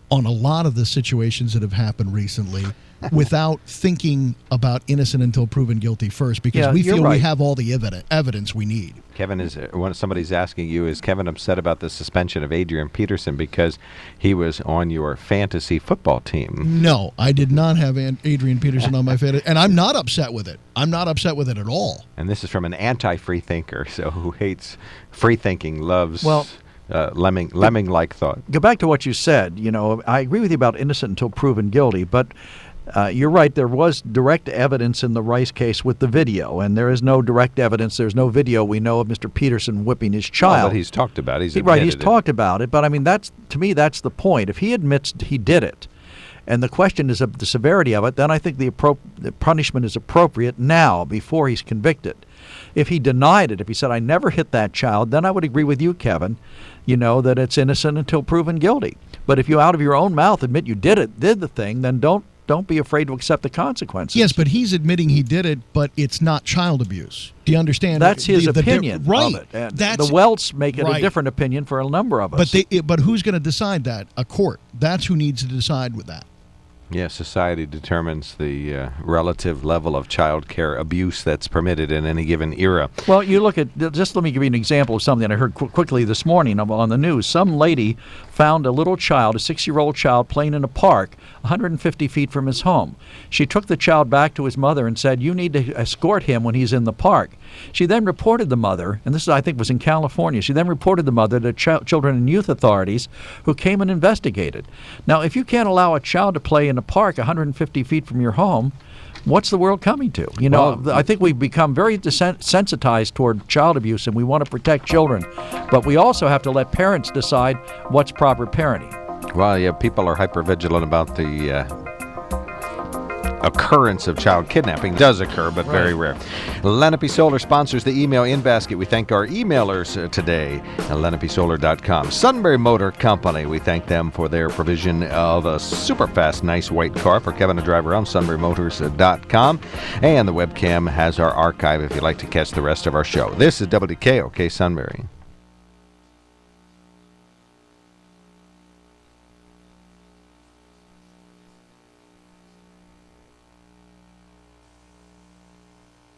on a lot of the situations that have happened recently without thinking about innocent until proven guilty first, because we feel we have all the evidence we need. Kevin, when somebody's asking you, is Kevin upset about the suspension of Adrian Peterson because he was on your fantasy football team? No, I did not have Adrian Peterson on my fantasy, and I'm not upset with it. I'm not upset with it at all. And this is from an anti-free thinker, so who hates free thinking, loves lemming-like thought. Go back to what you said. I agree with you about innocent until proven guilty, but you're right. There was direct evidence in the Rice case with the video, and there is no direct evidence. There's no video we know of Mr. Peterson whipping his child. Well, but he's talked about it. He's talked about it. But I mean, to me, that's the point. If he admits he did it, and the question is of the severity of it, then I think the punishment is appropriate now before he's convicted. If he denied it, if he said, I never hit that child, then I would agree with you, Kevin, that it's innocent until proven guilty. But if you out of your own mouth admit you did the thing, then don't be afraid to accept the consequences. Yes, but he's admitting he did it, but it's not child abuse. Do you understand? That's his opinion right. of it. And the Welts make it a different opinion for a number of us. But who's going to decide that? A court. That's who needs to decide with that. Yeah, society determines the relative level of child care abuse that's permitted in any given era. Well, you look at, just let me give you an example of something I heard quickly this morning on the news. Some lady found a little child, a 6-year-old child, playing in a park 150 feet from his home. She took the child back to his mother and said, you need to escort him when he's in the park. She then reported the mother, and this I think was in California, she then reported the mother to Children and Youth Authorities, who came and investigated. Now, if you can't allow a child to play in a park 150 feet from your home, what's the world coming to? I think we've become very desensitized toward child abuse, and we want to protect children. But we also have to let parents decide what's proper parenting. Well, yeah, people are hyper-vigilant about the occurrence of child kidnapping. Does occur, but very rare. Lenape Solar sponsors the email in basket. We thank our emailers today at lenapesolar.com. Sunbury Motor Company, we thank them for their provision of a super fast, nice white car for Kevin to drive around, sunburymotors.com. And the webcam has our archive if you'd like to catch the rest of our show. This is WKOK Sunbury.